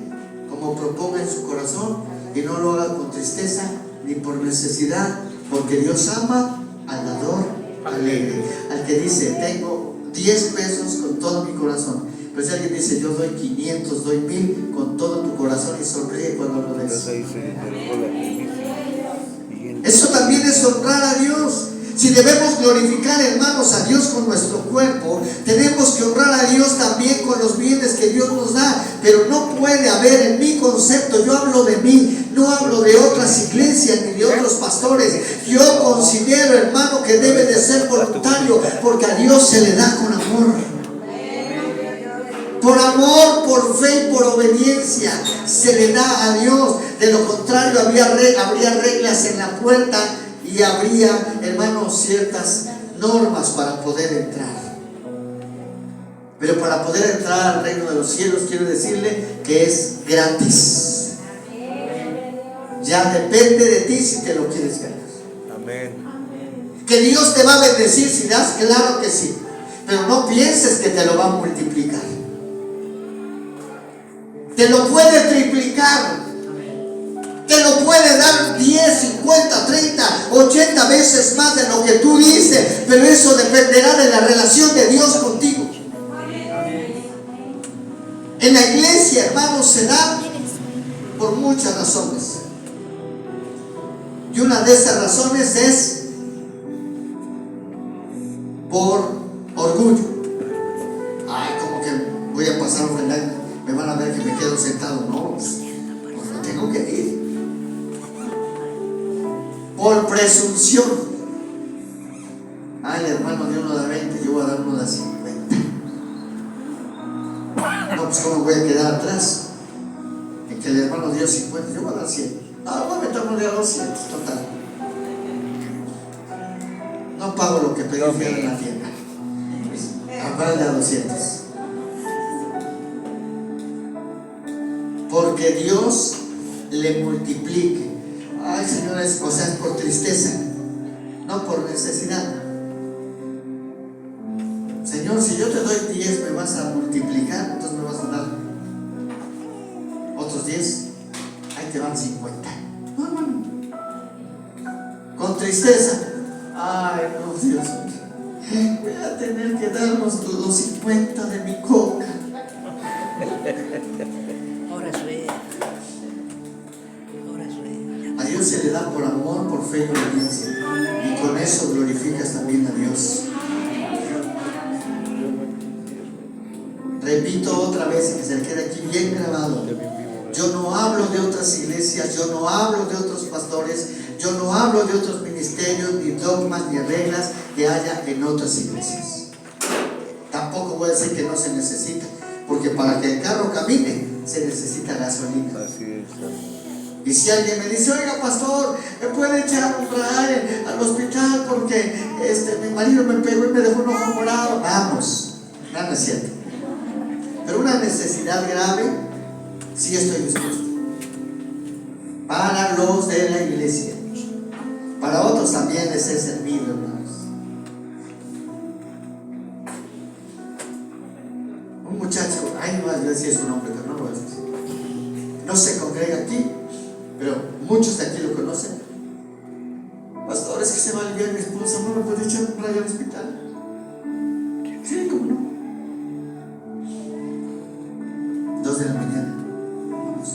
como proponga en su corazón y no lo haga con tristeza ni por necesidad, porque Dios ama al dador alegre, al que dice tengo 10 pesos con todo mi corazón. Pero si alguien dice yo doy 500, doy 1000 con todo tu corazón y sonríe cuando lo des. Eso también es honrar a Dios. Si debemos glorificar, hermanos, a Dios con nuestro cuerpo, tenemos que honrar a Dios también con los bienes que Dios nos da. Pero no puede haber en mi concepto, yo hablo de mí, no hablo de otras iglesias ni de otros pastores. Yo considero, hermano, que debe de ser voluntario, porque a Dios se le da con amor. Por amor, por fe y por obediencia se le da a Dios. De lo contrario, habría reglas en la puerta y habría, hermanos, ciertas normas para poder entrar. Pero para poder entrar al reino de los cielos, quiero decirle que es gratis. Ya depende de ti si te lo quieres ganar. Amén. Que Dios te va a bendecir si das, claro que sí. Pero no pienses que te lo va a multiplicar. Te lo puede triplicar. Te lo puede dar 10, 50, 30, 80 veces más de lo que tú dices. Pero eso dependerá de la relación de Dios contigo. En la iglesia, hermanos, se da por muchas razones. Y una de esas razones es por orgullo. Ay, como que voy a pasar a ofrendar, me van a ver que me quedo sentado. No, pues tengo que ir. Por presunción. Ay, hermano, de uno de 20, yo voy a dar uno de 50. No, pues cómo voy a quedar atrás. En que el hermano dio 50, yo voy a dar 100. No, voy a meterme a 200, total. No pago lo que pedí en la tienda. Aparte a 200. Porque Dios le multiplique. Ay, señores, o sea, es por tristeza, no por necesidad. Señor, si yo te doy 10, me vas a multiplicar, entonces me vas a dar otros 10. Ahí te van 50. No, no. Con tristeza. Ay, no, Dios mío. Voy a tener que darnos los 50 de mi coca. A Dios se le da por amor, por fe y obediencia. Y con eso glorificas también a Dios. Repito otra vez y que se quede aquí bien grabado. Yo no hablo de otras iglesias, yo no hablo de otros pastores, yo no hablo de otros ministerios, ni dogmas, ni reglas que haya en otras iglesias. Tampoco voy a decir que no se necesita, porque para que el carro camine se necesita gasolina. Así es. Y si alguien me dice, oiga pastor, ¿me puede echar un rayo al hospital porque mi marido me pegó y me dejó un ojo morado? Vamos, no es cierto. Pero una necesidad grave, sí estoy dispuesto. Para los de la iglesia. Para otros también les he servido, hermanos. Un muchacho, ay, no voy a decir su nombre, pero no lo voy a decir. No se congrega aquí, pero muchos de aquí lo conocen. Pastor, es que se va a aliviar mi esposa, ¿no me puede echar un rayo al hospital? Sí, ¿cómo no? 2 de la mañana. Vamos.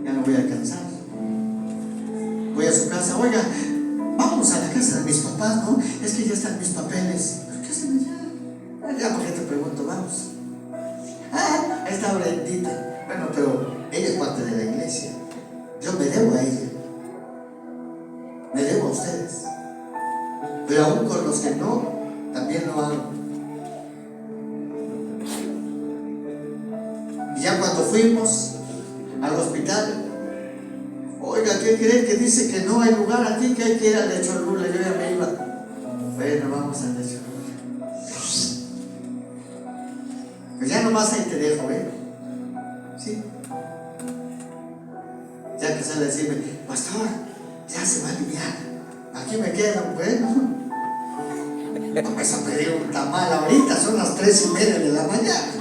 Ya no voy a alcanzar. Voy a su casa, oiga, vamos a la casa de mis papás, ¿no? Es que ya están mis papeles. ¿Pero qué hacen allá? Ya, ¿por qué te pregunto? Vamos. Ah, ahí está Brendita. Bueno, pero ella es parte de la iglesia. Yo me debo a ella. Me debo a ustedes. Pero aún con los que no, también lo hago. Y ya cuando fuimos al hospital, oiga, Oiga, ¿qué creen? Que dice que no hay lugar aquí, que hay que ir al de Cholula. Yo ya me iba. Bueno, vamos al de Cholula. Pues ya nomás ahí te dejo, ¿eh? Sí. Ya que sale a decirme, pastor, ya se va a aliviar. Aquí me quedan, bueno. No me a pedir un tamal ahorita, son las 3:30 de la mañana.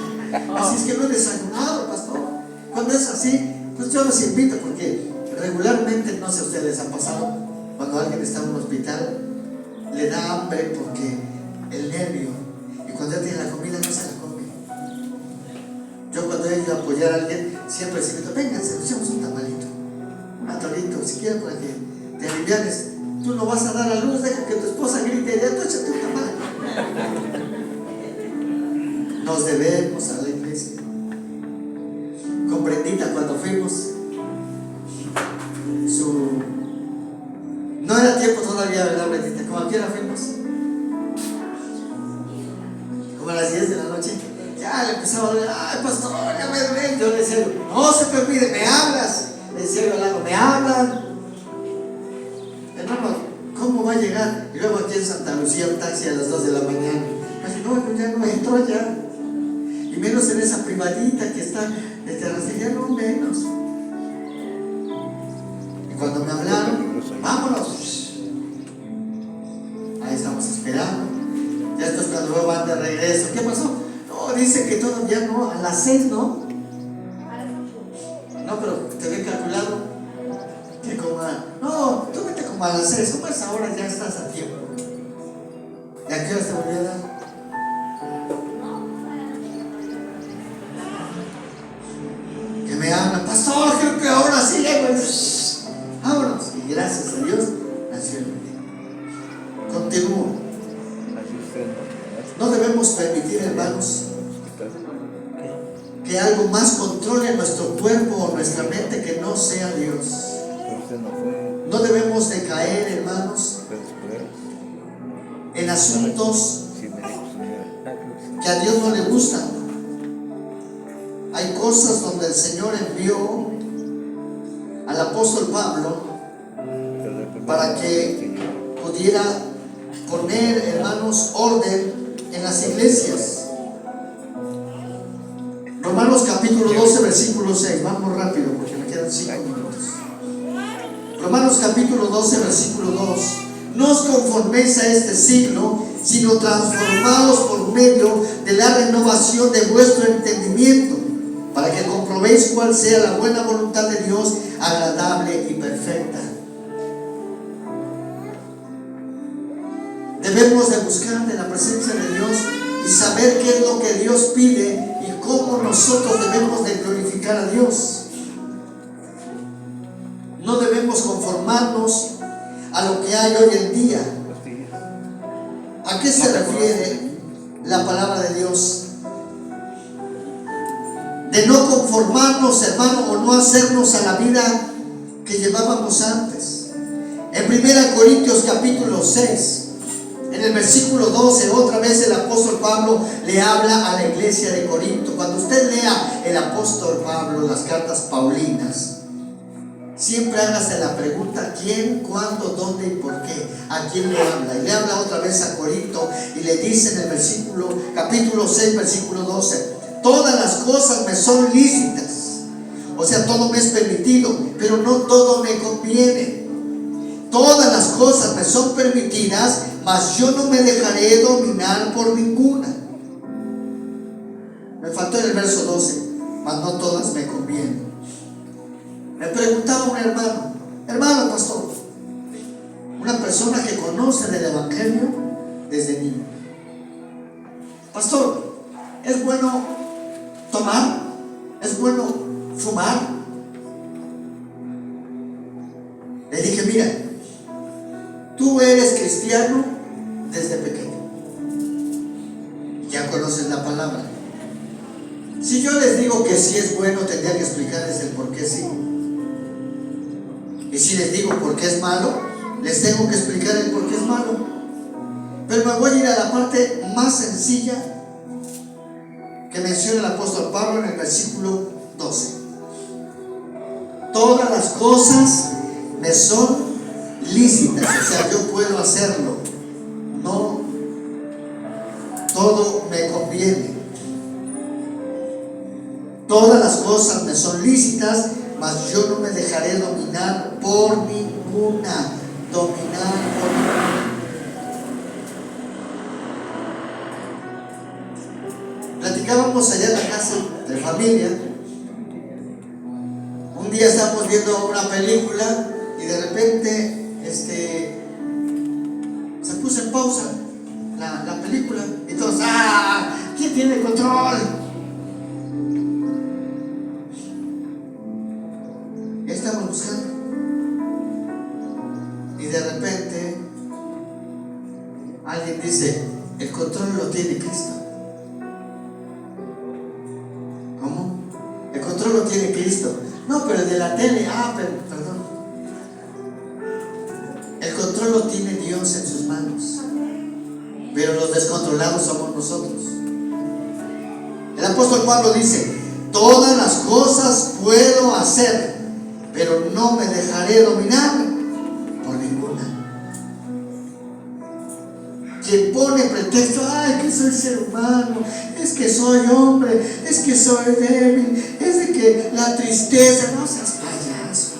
Así es que no he desayunado, pastor. Cuando es así, pues yo los invito, porque regularmente, no sé si a ustedes les ha pasado, cuando alguien está en un hospital, le da hambre porque el nervio, y cuando ya tiene la comida no se la come. Yo cuando he ido a apoyar a alguien, siempre les invito, vénganse, nos echamos un tamalito, un atolito, si quieren, para que te alivianes. Tú no vas a dar a luz, deja que tu esposa grite, ya tú échate un tamal. Nos debemos a la iglesia. Con Brendita, cuando fuimos, no era tiempo todavía, ¿verdad, Brendita? Como a qué hora fuimos, como a las 10 de la noche, ya le empezaba a doler. Ay, pastor, ya me duele. Yo le decía, no se te olvide, me hablas. Le decía yo al lado, me hablan. Hermano, ¿cómo va a llegar? Y luego aquí en Santa Lucía un taxi a las 2 de la mañana. Pues no, ya no entro ya. Y menos en esa privadita que está de terracería, no menos. Y cuando me hablaron, vámonos. Ahí estamos esperando. Ya esto es cuando luego van de regreso. ¿Qué pasó? No, dice que todavía no, a las 6, ¿no? No, pero te había calculado que como no, tú vete como a las 6, pues ahora ya estás a tiempo. ¿Y a qué hora te volvió a dar? Que me hablan, pastor, creo que ahora sí llego. Vámonos. Y gracias a Dios nació el bebé. Continúo. No debemos permitir, hermanos, que algo más controle nuestro cuerpo o nuestra mente que no sea Dios. No debemos de caer, hermanos, en asuntos que a Dios no le gustan. Hay cosas donde el Señor envió al apóstol Pablo para que pudiera poner, hermanos, orden en las iglesias. Romanos capítulo 12, versículo 6. Vamos rápido porque me quedan 5 minutos. Romanos capítulo 12, versículo 2. No os conforméis a este siglo, sino transformados por medio de la renovación de vuestro entendimiento, para que comprobéis cuál sea la buena voluntad de Dios, agradable y perfecta. Debemos de buscar de la presencia de Dios y saber qué es lo que Dios pide y cómo nosotros debemos de glorificar a Dios. No debemos conformarnos a lo que hay hoy en día. ¿A qué se refiere la palabra de Dios? De no conformarnos, hermano, o no hacernos a la vida que llevábamos antes. En 1 Corintios capítulo 6, en el versículo 12, otra vez el apóstol Pablo le habla a la iglesia de Corinto. Cuando usted lea el apóstol Pablo, las cartas paulinas, siempre hágase la pregunta: ¿quién, cuándo, dónde y por qué? ¿A quién le habla? Y le habla otra vez a Corinto y le dice en el versículo, capítulo 6, versículo 12: todas las cosas me son lícitas. O sea, todo me es permitido, pero no todo me conviene. Todas las cosas me son permitidas, mas yo no me dejaré dominar por ninguna. Me faltó en el verso 12, mas no todas me convienen. Me preguntaba un hermano pastor, una persona que conoce del evangelio desde niño: pastor, ¿es bueno tomar? ¿Es bueno fumar? Le dije: mira, tú eres cristiano desde pequeño, ya conoces la palabra. Si yo les digo que sí es bueno, tendría que explicarles el por qué sí. Y si les digo por qué es malo, les tengo que explicar el por qué es malo. Pero me voy a ir a la parte más sencilla que menciona el apóstol Pablo en el versículo 12. Todas las cosas me son lícitas, o sea, yo puedo hacerlo. No todo me conviene. Todas las cosas me son lícitas, mas yo no me dejaré dominar por ninguna. Dominar por ninguna. Platicábamos allá en la casa de familia. Un día estábamos viendo una película y de repente se puso en pausa la película y todos, ¿quién tiene el control? Estamos buscando y de repente alguien dice, el control lo tiene Cristo. ¿Cómo? El control lo tiene Cristo. No, pero el de la tele, perdón. El control lo tiene Dios en sus manos, pero los descontrolados somos nosotros. El apóstol Pablo dice, todas las cosas puedo hacer, pero no me dejaré dominar por ninguna. Quien pone pretexto, que soy ser humano, es que soy hombre, es que soy débil, es de que la tristeza, no seas payaso.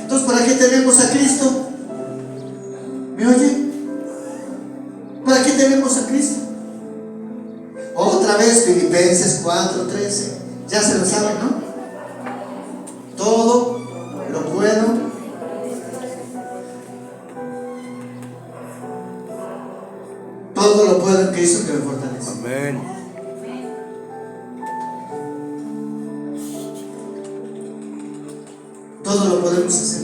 Entonces, ¿para qué tenemos a Cristo? ¿Me oye? ¿Para qué tenemos a Cristo? Otra vez, Filipenses 4:13. Ya se lo saben, ¿no? Todo lo puedo en Cristo que me fortalece. Amén. Todo lo podemos hacer.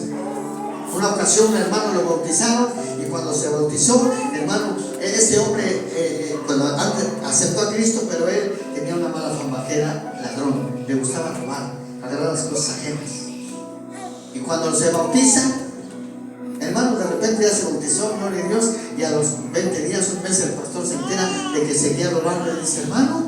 Una ocasión un hermano lo bautizaron y cuando se bautizó, hermano, este hombre cuando antes aceptó a Cristo, pero él tenía una mala fama, que era ladrón, le gustaba robar, agarrar las cosas ajenas. Y cuando se bautiza, hermano, de repente ya se bautizó, gloria a Dios, y a los 20 días, un mes, el pastor se entera de que seguía robando y le dice, hermano,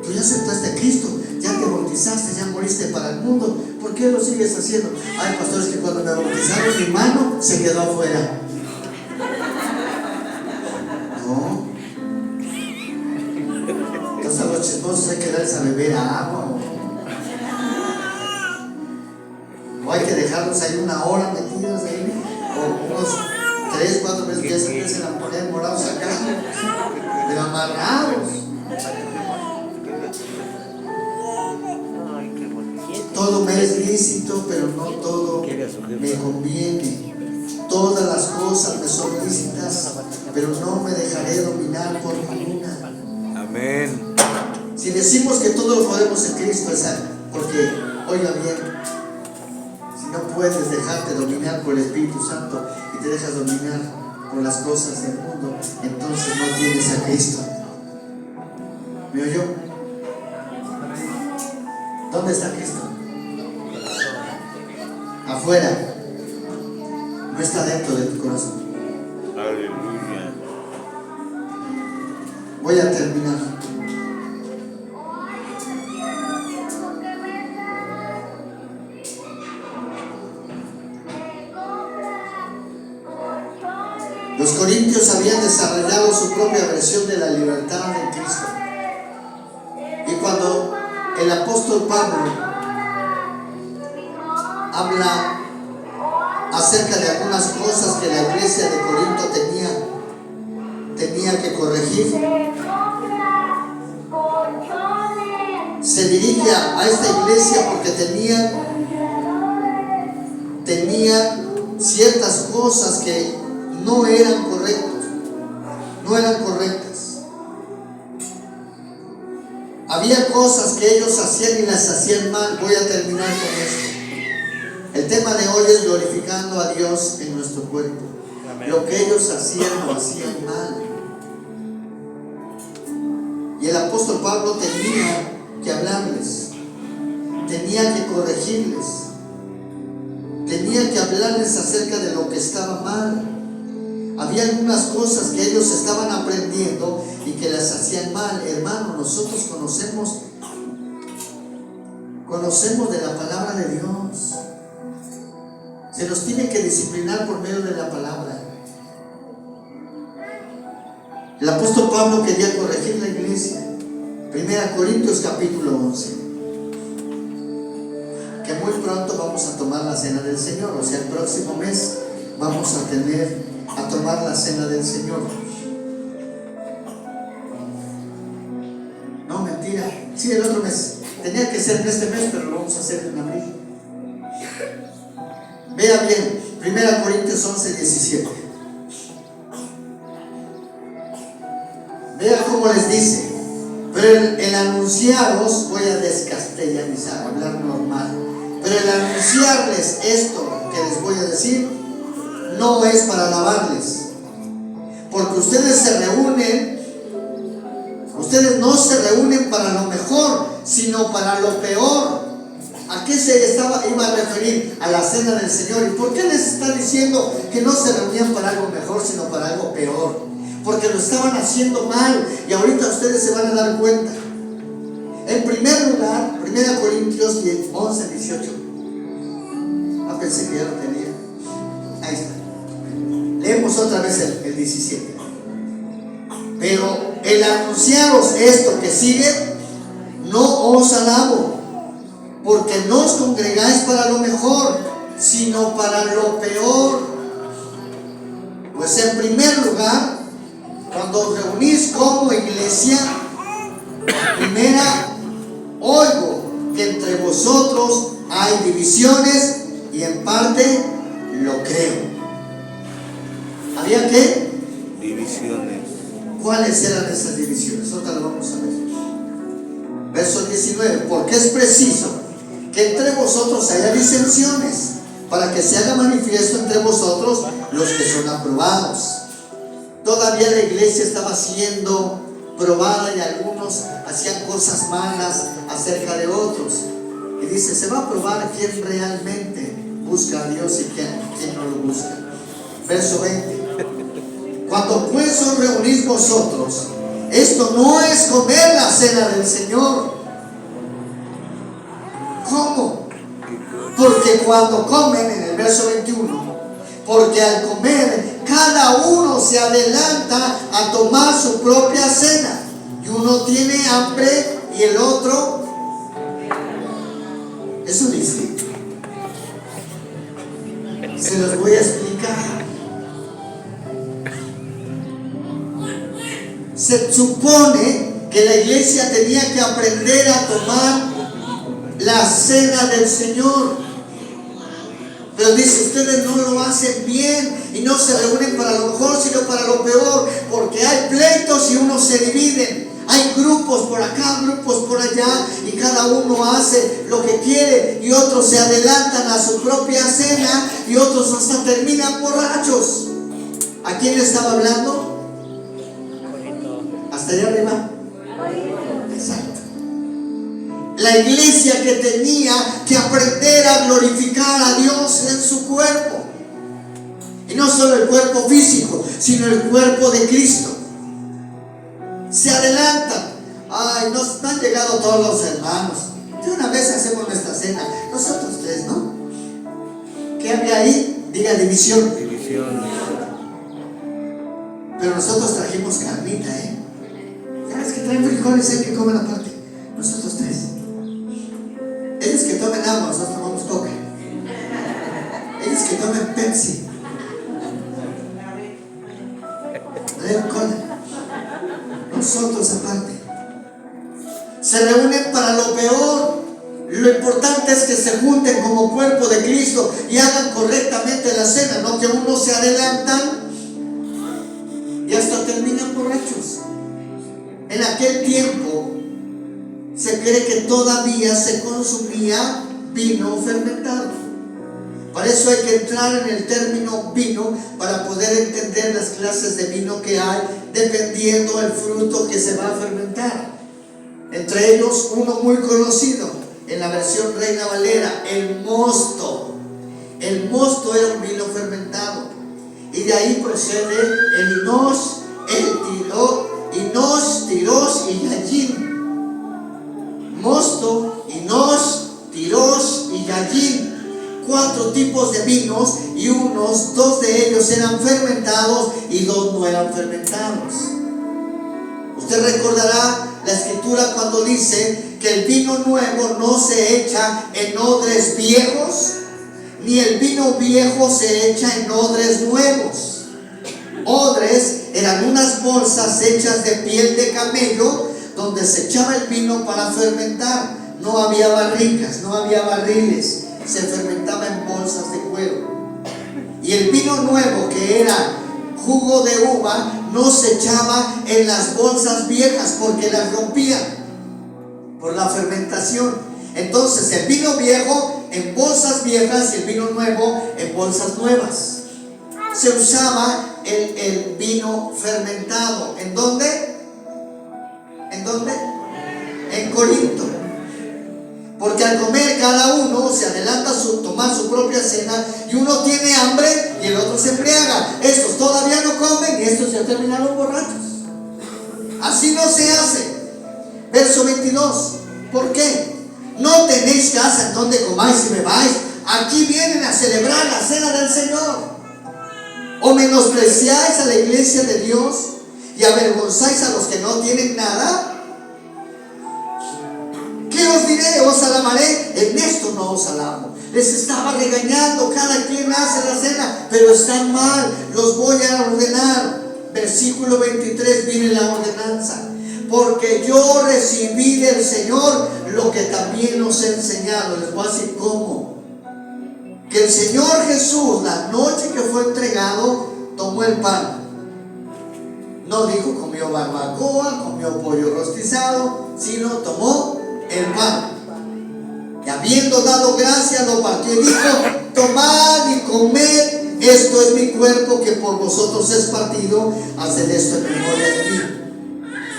tú ya aceptaste a Cristo, ya te bautizaste, ya moriste para el mundo, ¿por qué lo sigues haciendo? Hay pastores que cuando me bautizaron mi mano se quedó afuera. No. Entonces a los chismosos hay que darles a beber agua o hay que dejarlos ahí una hora metidos ahí, o unos 3, 4 veces que ya se empiezan a poner morados acá, pero amarrados. Todo me es lícito, pero no todo me conviene. Todas las cosas me son lícitas, pero no me dejaré dominar por ninguna. Amén. Si decimos que todo lo podemos en Cristo, es porque, oiga bien, si no puedes dejarte dominar por el Espíritu Santo y te dejas dominar por las cosas del mundo, entonces no tienes a Cristo. ¿Me oyó? ¿Dónde está Cristo? Afuera, no está dentro de tu corazón. Aleluya. Voy a terminar. Los corintios habían desarrollado su propia versión de la libertad en Cristo. Y cuando el apóstol Pablo habla acerca de algunas cosas que la iglesia de Corinto tenía que corregir, se dirige a esta iglesia porque tenían ciertas cosas que no eran correctas. Había cosas que ellos hacían y las hacían mal. Voy a terminar con esto. El tema de hoy es glorificando a Dios en nuestro cuerpo. Amén. Lo que ellos hacían lo hacían mal. Y el apóstol Pablo tenía que hablarles, tenía que corregirles, tenía que hablarles acerca de lo que estaba mal. Había algunas cosas que ellos estaban aprendiendo y que las hacían mal. Hermano, nosotros conocemos de la palabra de Dios. Se nos tiene que disciplinar por medio de la palabra. El apóstol Pablo quería corregir la iglesia. 1 Corintios capítulo 11. Que muy pronto vamos a tomar la cena del Señor. O sea, el próximo mes vamos a tomar la cena del Señor. No, mentira. Sí, el otro mes. Tenía que ser en este mes, pero lo vamos a hacer en abril. Vea bien, 1 Corintios 11, 17. Vea cómo les dice. Pero el anunciaros, voy a descastellanizar, hablar normal. Pero el anunciarles esto que les voy a decir, no es para alabarles. Porque ustedes no se reúnen para lo mejor, sino para lo peor. ¿A qué se iba a referir? A la cena del Señor. ¿Y por qué les está diciendo que no se reunían para algo mejor, sino para algo peor? Porque lo estaban haciendo mal, y ahorita ustedes se van a dar cuenta. En primer lugar, 1 Corintios 11, 18. Ah, pensé que ya lo tenía. Ahí está. Leemos otra vez el 17. Pero el anunciaros esto que sigue, no os alabo, porque no os congregáis para lo mejor, sino para lo peor. Pues en primer lugar, cuando os reunís como iglesia, primera, oigo que entre vosotros hay divisiones, y en parte lo creo. ¿Había qué? Divisiones. ¿Cuáles eran esas divisiones? Ahora lo vamos a ver. Verso 19. Porque es preciso que entre vosotros haya disensiones, para que se haga manifiesto entre vosotros los que son aprobados. Todavía la iglesia estaba siendo probada, y algunos hacían cosas malas acerca de otros. Y dice, se va a probar quién realmente busca a Dios y quién no lo busca. Verso 20. Cuando pues os reunís vosotros, esto no es comer la cena del Señor. ¿Cómo? Porque cuando comen, en el verso 21, porque al comer cada uno se adelanta a tomar su propia cena, y uno tiene hambre y el otro. Eso dice. Se los voy a explicar. Se supone que la iglesia tenía que aprender a tomar la cena del Señor. Pero dice, ustedes no lo hacen bien y no se reúnen para lo mejor, sino para lo peor, porque hay pleitos y unos se dividen. Hay grupos por acá, grupos por allá, y cada uno hace lo que quiere, y otros se adelantan a su propia cena, y otros hasta terminan borrachos. ¿A quién le estaba hablando? Hasta allá arriba. Exacto. La iglesia que tenía que aprender a glorificar a Dios en su cuerpo. Y no solo el cuerpo físico, sino el cuerpo de Cristo. Se adelantan. Ay, nos han llegado todos los hermanos. De una vez hacemos nuestra cena. Nosotros tres, ¿no? ¿Qué había ahí? Diga división. Pero nosotros trajimos carnita, ¿eh? ¿Sabes que traen frijoles que comen aparte? Nosotros tres. Ellos que tomen agua, nosotros tomamos coca. Ellos que tomen Pepsi. Traen cola. Nosotros aparte. Se reúnen para lo peor. Lo importante es que se junten como cuerpo de Cristo y hagan correctamente la cena, no que unos se adelantan y hasta terminan borrachos. En aquel tiempo se cree que todavía se consumía vino fermentado. Para eso hay que entrar en el término vino para poder entender las clases de vino que hay, dependiendo del fruto que se va a fermentar. Entre ellos, uno muy conocido en la versión Reina Valera, el mosto. El mosto era un vino fermentado. y de ahí procede el Enosh, Enosh, Tirosh y Yajin. Mosto, Enosh, Tirosh y Yajin. 4 tipos de vinos, y 2 de ellos eran fermentados y 2 no eran fermentados. Usted recordará la escritura cuando dice que el vino nuevo no se echa en odres viejos, ni el vino viejo se echa en odres nuevos. Odres eran unas bolsas hechas de piel de camello donde se echaba el vino para fermentar. No había barricas, no había barriles, se fermentaba en bolsas de cuero. Y el vino nuevo, que era jugo de uva, no se echaba en las bolsas viejas porque las rompían por la fermentación. Entonces el vino viejo en bolsas viejas y el vino nuevo en bolsas nuevas. Se usaba el vino fermentado. ¿En dónde? ¿En dónde? En Corinto. Porque al comer cada uno se adelanta a tomar su propia cena, y uno tiene hambre y el otro se embriaga. Estos todavía no comen y estos ya terminaron borrachos. Así no se hace. Verso 22. ¿Por qué? No tenéis casa en donde comáis y bebáis. Aquí vienen a celebrar la cena del Señor. ¿O menospreciáis a la iglesia de Dios y avergonzáis a los que no tienen nada? ¿Qué os diré? ¿Os alabaré? En esto no os alabo. Les estaba regañando. Cada quien hace la cena, pero están mal. Los voy a ordenar. Versículo 23 viene la ordenanza. Porque yo recibí del Señor lo que también os he enseñado. Les voy a decir cómo. Que el Señor Jesús, la noche que fue entregado, tomó el pan. No dijo comió barbacoa, comió pollo rostizado, sino tomó el pan. Y habiendo dado gracias, lo partió y dijo: tomad y comed, esto es mi cuerpo que por vosotros es partido, haced esto en memoria de mí.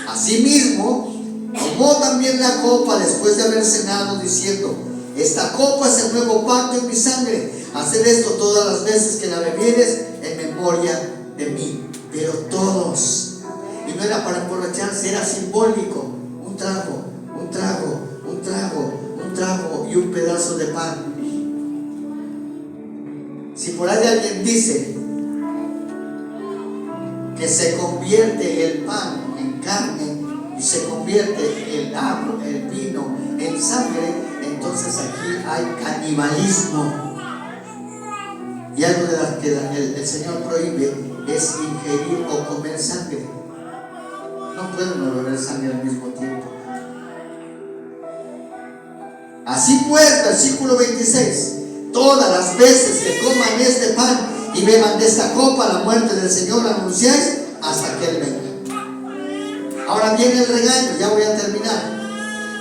Asimismo, tomó también la copa después de haber cenado, diciendo: esta copa es el nuevo pacto en mi sangre, haced esto todas las veces que la bebieres en memoria de mí. Pero todos, y no era para emborracharse, era simbólico: un trago, un trago, un trago, un trago y un pedazo de pan. Si por ahí alguien dice que se convierte el pan en carne y se convierte el agua, el vino en sangre, entonces aquí hay canibalismo. Y algo de las que el Señor prohíbe es ingerir o comer sangre. No pueden beber sangre al mismo tiempo. Así pues, versículo 26: todas las veces que coman este pan y beban de esta copa, la muerte del Señor anunciáis hasta que Él venga. Ahora viene el regaño, ya voy a terminar.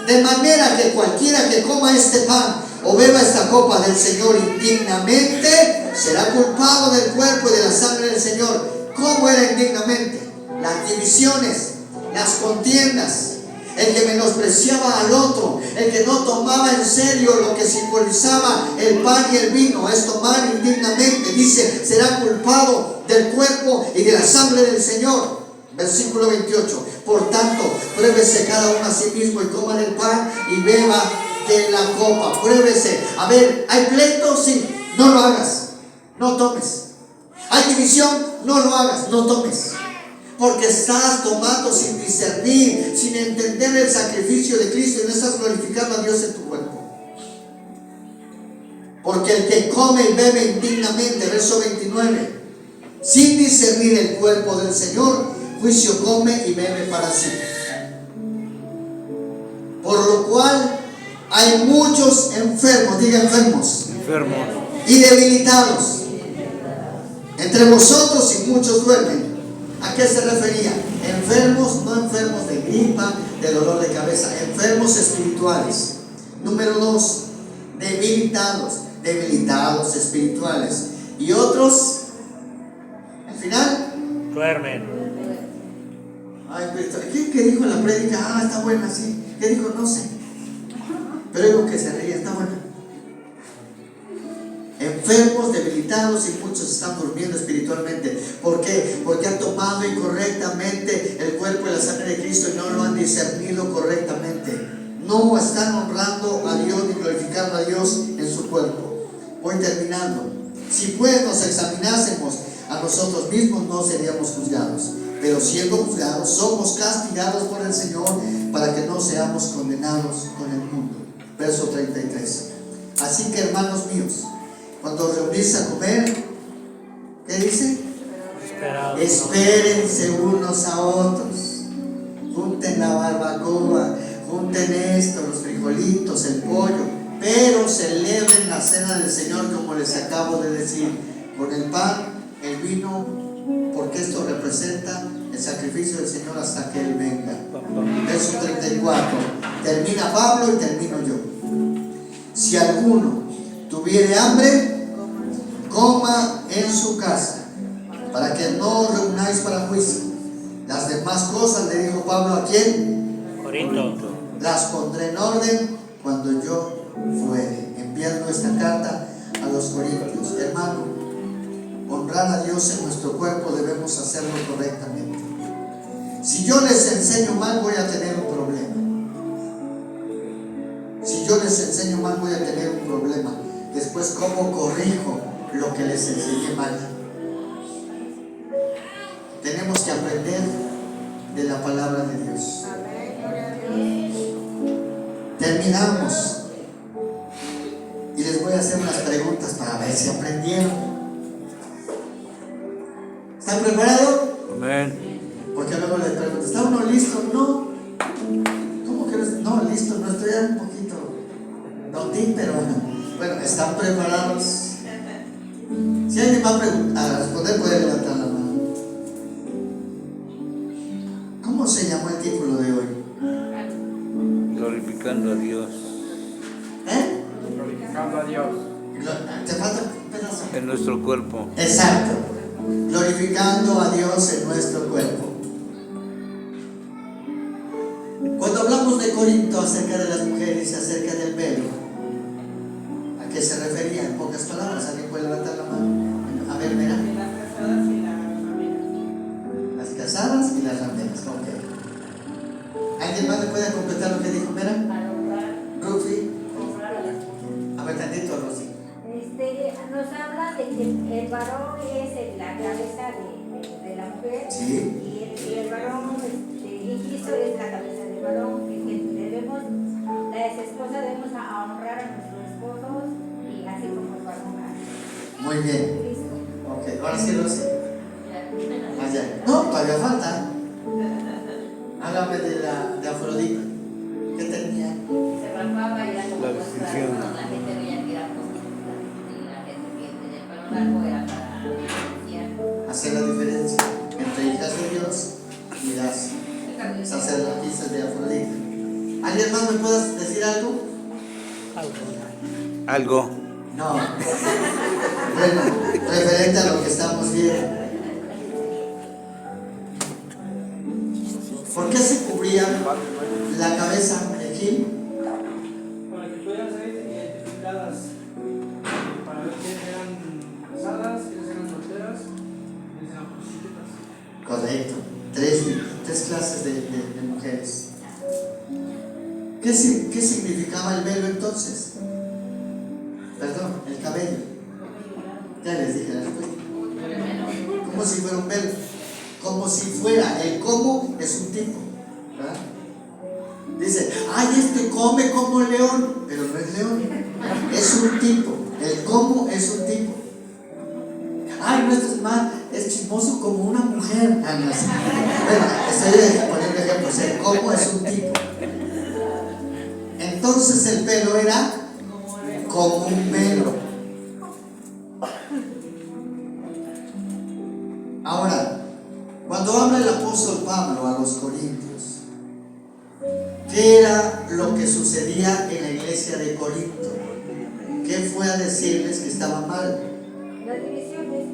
De manera que cualquiera que coma este pan o beba esta copa del Señor indignamente, será culpado del cuerpo y de la sangre del Señor. ¿Cómo era indignamente? Las divisiones, las contiendas, el que menospreciaba al otro, el que no tomaba en serio lo que simbolizaba el pan y el vino, es tomar indignamente. Dice: será culpado del cuerpo y de la sangre del Señor. Versículo 28: por tanto, pruébese cada uno a sí mismo y coma del pan y beba de la copa. Pruébese. A ver, ¿hay pleito? Sí, no lo hagas, no tomes. ¿Hay división? No lo hagas, no tomes. Porque estás tomando sin discernir, sin entender el sacrificio de Cristo, y no estás glorificando a Dios en tu cuerpo. Porque el que come y bebe indignamente, verso 29, sin discernir el cuerpo del Señor, juicio come y bebe para sí. Por lo cual hay muchos enfermos, diga enfermos, y debilitados entre vosotros, y muchos duermen. ¿A qué se refería? Enfermos, no enfermos de gripa, de dolor de cabeza, enfermos espirituales. Número 2, debilitados espirituales. Y otros, al final, duermen. Ay, ¿qué dijo en la prédica? Ah, está buena, sí. ¿Qué dijo? No sé. Pero digo que se reía, está buena. enfermos, debilitados y muchos están durmiendo espiritualmente. ¿Por qué? Porque han tomado incorrectamente el cuerpo y la sangre de Cristo y no lo han discernido correctamente. No están honrando a Dios ni glorificando a Dios en su cuerpo. Voy terminando. Si pues nos examinásemos a nosotros mismos, no seríamos juzgados. Pero siendo juzgados, somos castigados por el Señor para que no seamos condenados con el mundo. Verso 33. Así que, hermanos míos, cuando reunís a comer, ¿qué dice? Espérense unos a otros. Junten la barbacoa, junten esto, los frijolitos, el pollo, pero celebren la cena del Señor como les acabo de decir, con el pan, el vino, porque esto representa el sacrificio del Señor hasta que Él venga. Verso 34. Termina Pablo y termino yo. Si alguno tuviere hambre, coma en su casa, para que no os reunáis para juicio. Las demás cosas, le dijo Pablo, ¿a quién? Corinto. Las pondré en orden cuando yo fuere. Enviando esta carta a los corintios. Hermano, honrar a Dios en nuestro cuerpo debemos hacerlo correctamente. Si yo les enseño mal, voy a tener un problema. Si yo les enseño mal, voy a tener un problema. Después, ¿cómo corrijo lo que les enseñé mal? Tenemos que aprender de la palabra de Dios. Terminamos. Y les voy a hacer unas preguntas para ver si aprendieron. ¿Están preparados? Amén. Porque luego les pregunto, ¿está uno listo? No. ¿Cómo que no? Listo, no estoy un poquito notín, pero bueno, ¿están preparados? Si alguien va a responder, puede levantar la mano. ¿Cómo se llamó el título de hoy? Glorificando a Dios Glorificando a Dios. ¿Te falta un pedazo? en nuestro cuerpo. Exacto. Glorificando a Dios en nuestro cuerpo. Cuando hablamos de Corinto acerca de las mujeres y acerca del velo, ¿a qué se refería? En pocas palabras, ¿alguien puede levantar la mano? A ver, mira. Las casadas y las rameras. Ok. ¿Alguien más le puede completar lo que dijo? Mira. Rufi. A ver, tantito, Rosy. Nos habla de que el varón es la cabeza de la mujer. Sí. Y el varón, y Cristo es la cabeza del varón. Que las esposas debemos honrar a nuestros esposos y así como el varón a Muy bien. Cristo. Ok, ahora sí, Rosy. Allá. No, todavía falta. Háblame de Afrodita. ¿Qué tenía? Se rapaba y era como La nuestra, decisión. la gente veía que era prostituta y la gente que tenía el pelo largo era para denunciar. Hacer la diferencia entre hijas de Dios y las sacerdotisas de Afrodita. ¿Alguien más me puede decir algo? Algo. No. Bueno, referente a lo que estamos viendo. ¿Por qué se cubría la cabeza de Gil? Para que pudieran ser identificadas, para ver quiénes eran casadas, quiénes eran solteras, quiénes eran prostitutas. Correcto. Tres clases de mujeres. ¿Qué significaba el velo entonces? Perdón, el cabello. Ya les dije la respuesta. Como si fuera un velo. Como si fuera. El cómo es un tipo, ¿verdad? Dice, ay, este come como león, pero no es león. Es un tipo. El cómo es un tipo. Ay, no, este es más, es chismoso como una mujer. Ah, no, sí. Bueno, estoy poniendo ejemplos. El cómo es un tipo. Entonces el pelo era como un velo. Ahora, cuando habla el apóstol Pablo a los corintios, ¿qué era lo que sucedía en la iglesia de Corinto? ¿Qué fue a decirles que estaba mal? Las divisiones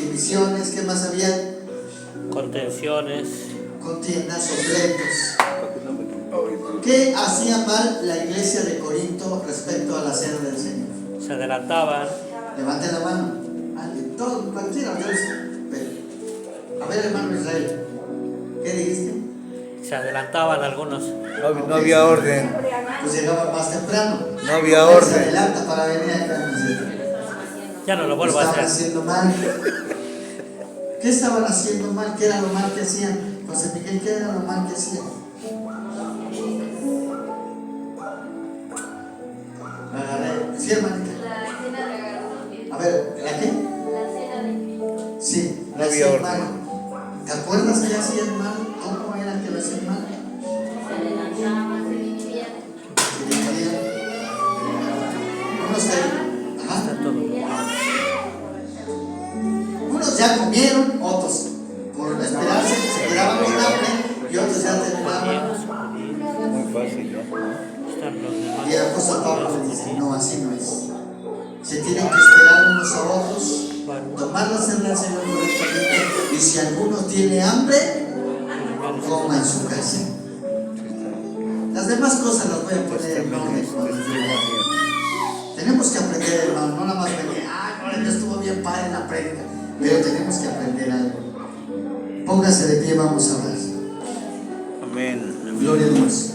Divisiones, ¿qué más había? Contenciones. Contiendas o pleitos. ¿Qué hacía mal la iglesia de Corinto respecto a la cena del Señor? Se adelantaban. Levanten la mano. Alguien, todo, cualquiera. Pero, a ver, hermano Israel, ¿qué dijiste? Se adelantaban algunos. No había orden. Pues llegaban más temprano. No había Se orden. adelanta para venir acá. Ya no lo vuelvo a Estaban hacer. haciendo mal. ¿Qué estaban haciendo mal? ¿Qué era lo mal que hacían? José Miguel, ¿qué era lo mal que hacían? Agarré. Sí, hermanita. La cena de A ver, ¿la qué? La cena de Sí, No lo había hacían orden. mal. ¿Te acuerdas que hacían mal? ¿Cómo era que lo hacían mal? se adelantaban, se dividían. Se dividían. Unos se... Ajá. Está todo. Unos ya comieron, otros por esperarse se quedaban con hambre y otros ya terminaban. Muy fácil, ¿no? Están los demás. Y el apóstol Pablo le dice, no, así no es. Se tienen que esperar unos a otros, tomar la cena del Señor correctamente, y si alguno tiene hambre, coma en su casa. Las demás cosas las voy a poner en orden cuando llegue. Tenemos que aprender, hermano, no nada más venir, no estuvo bien padre en la prédica, pero tenemos que aprender algo. Póngase de pie, vamos a orar. Amén. Gloria a Dios.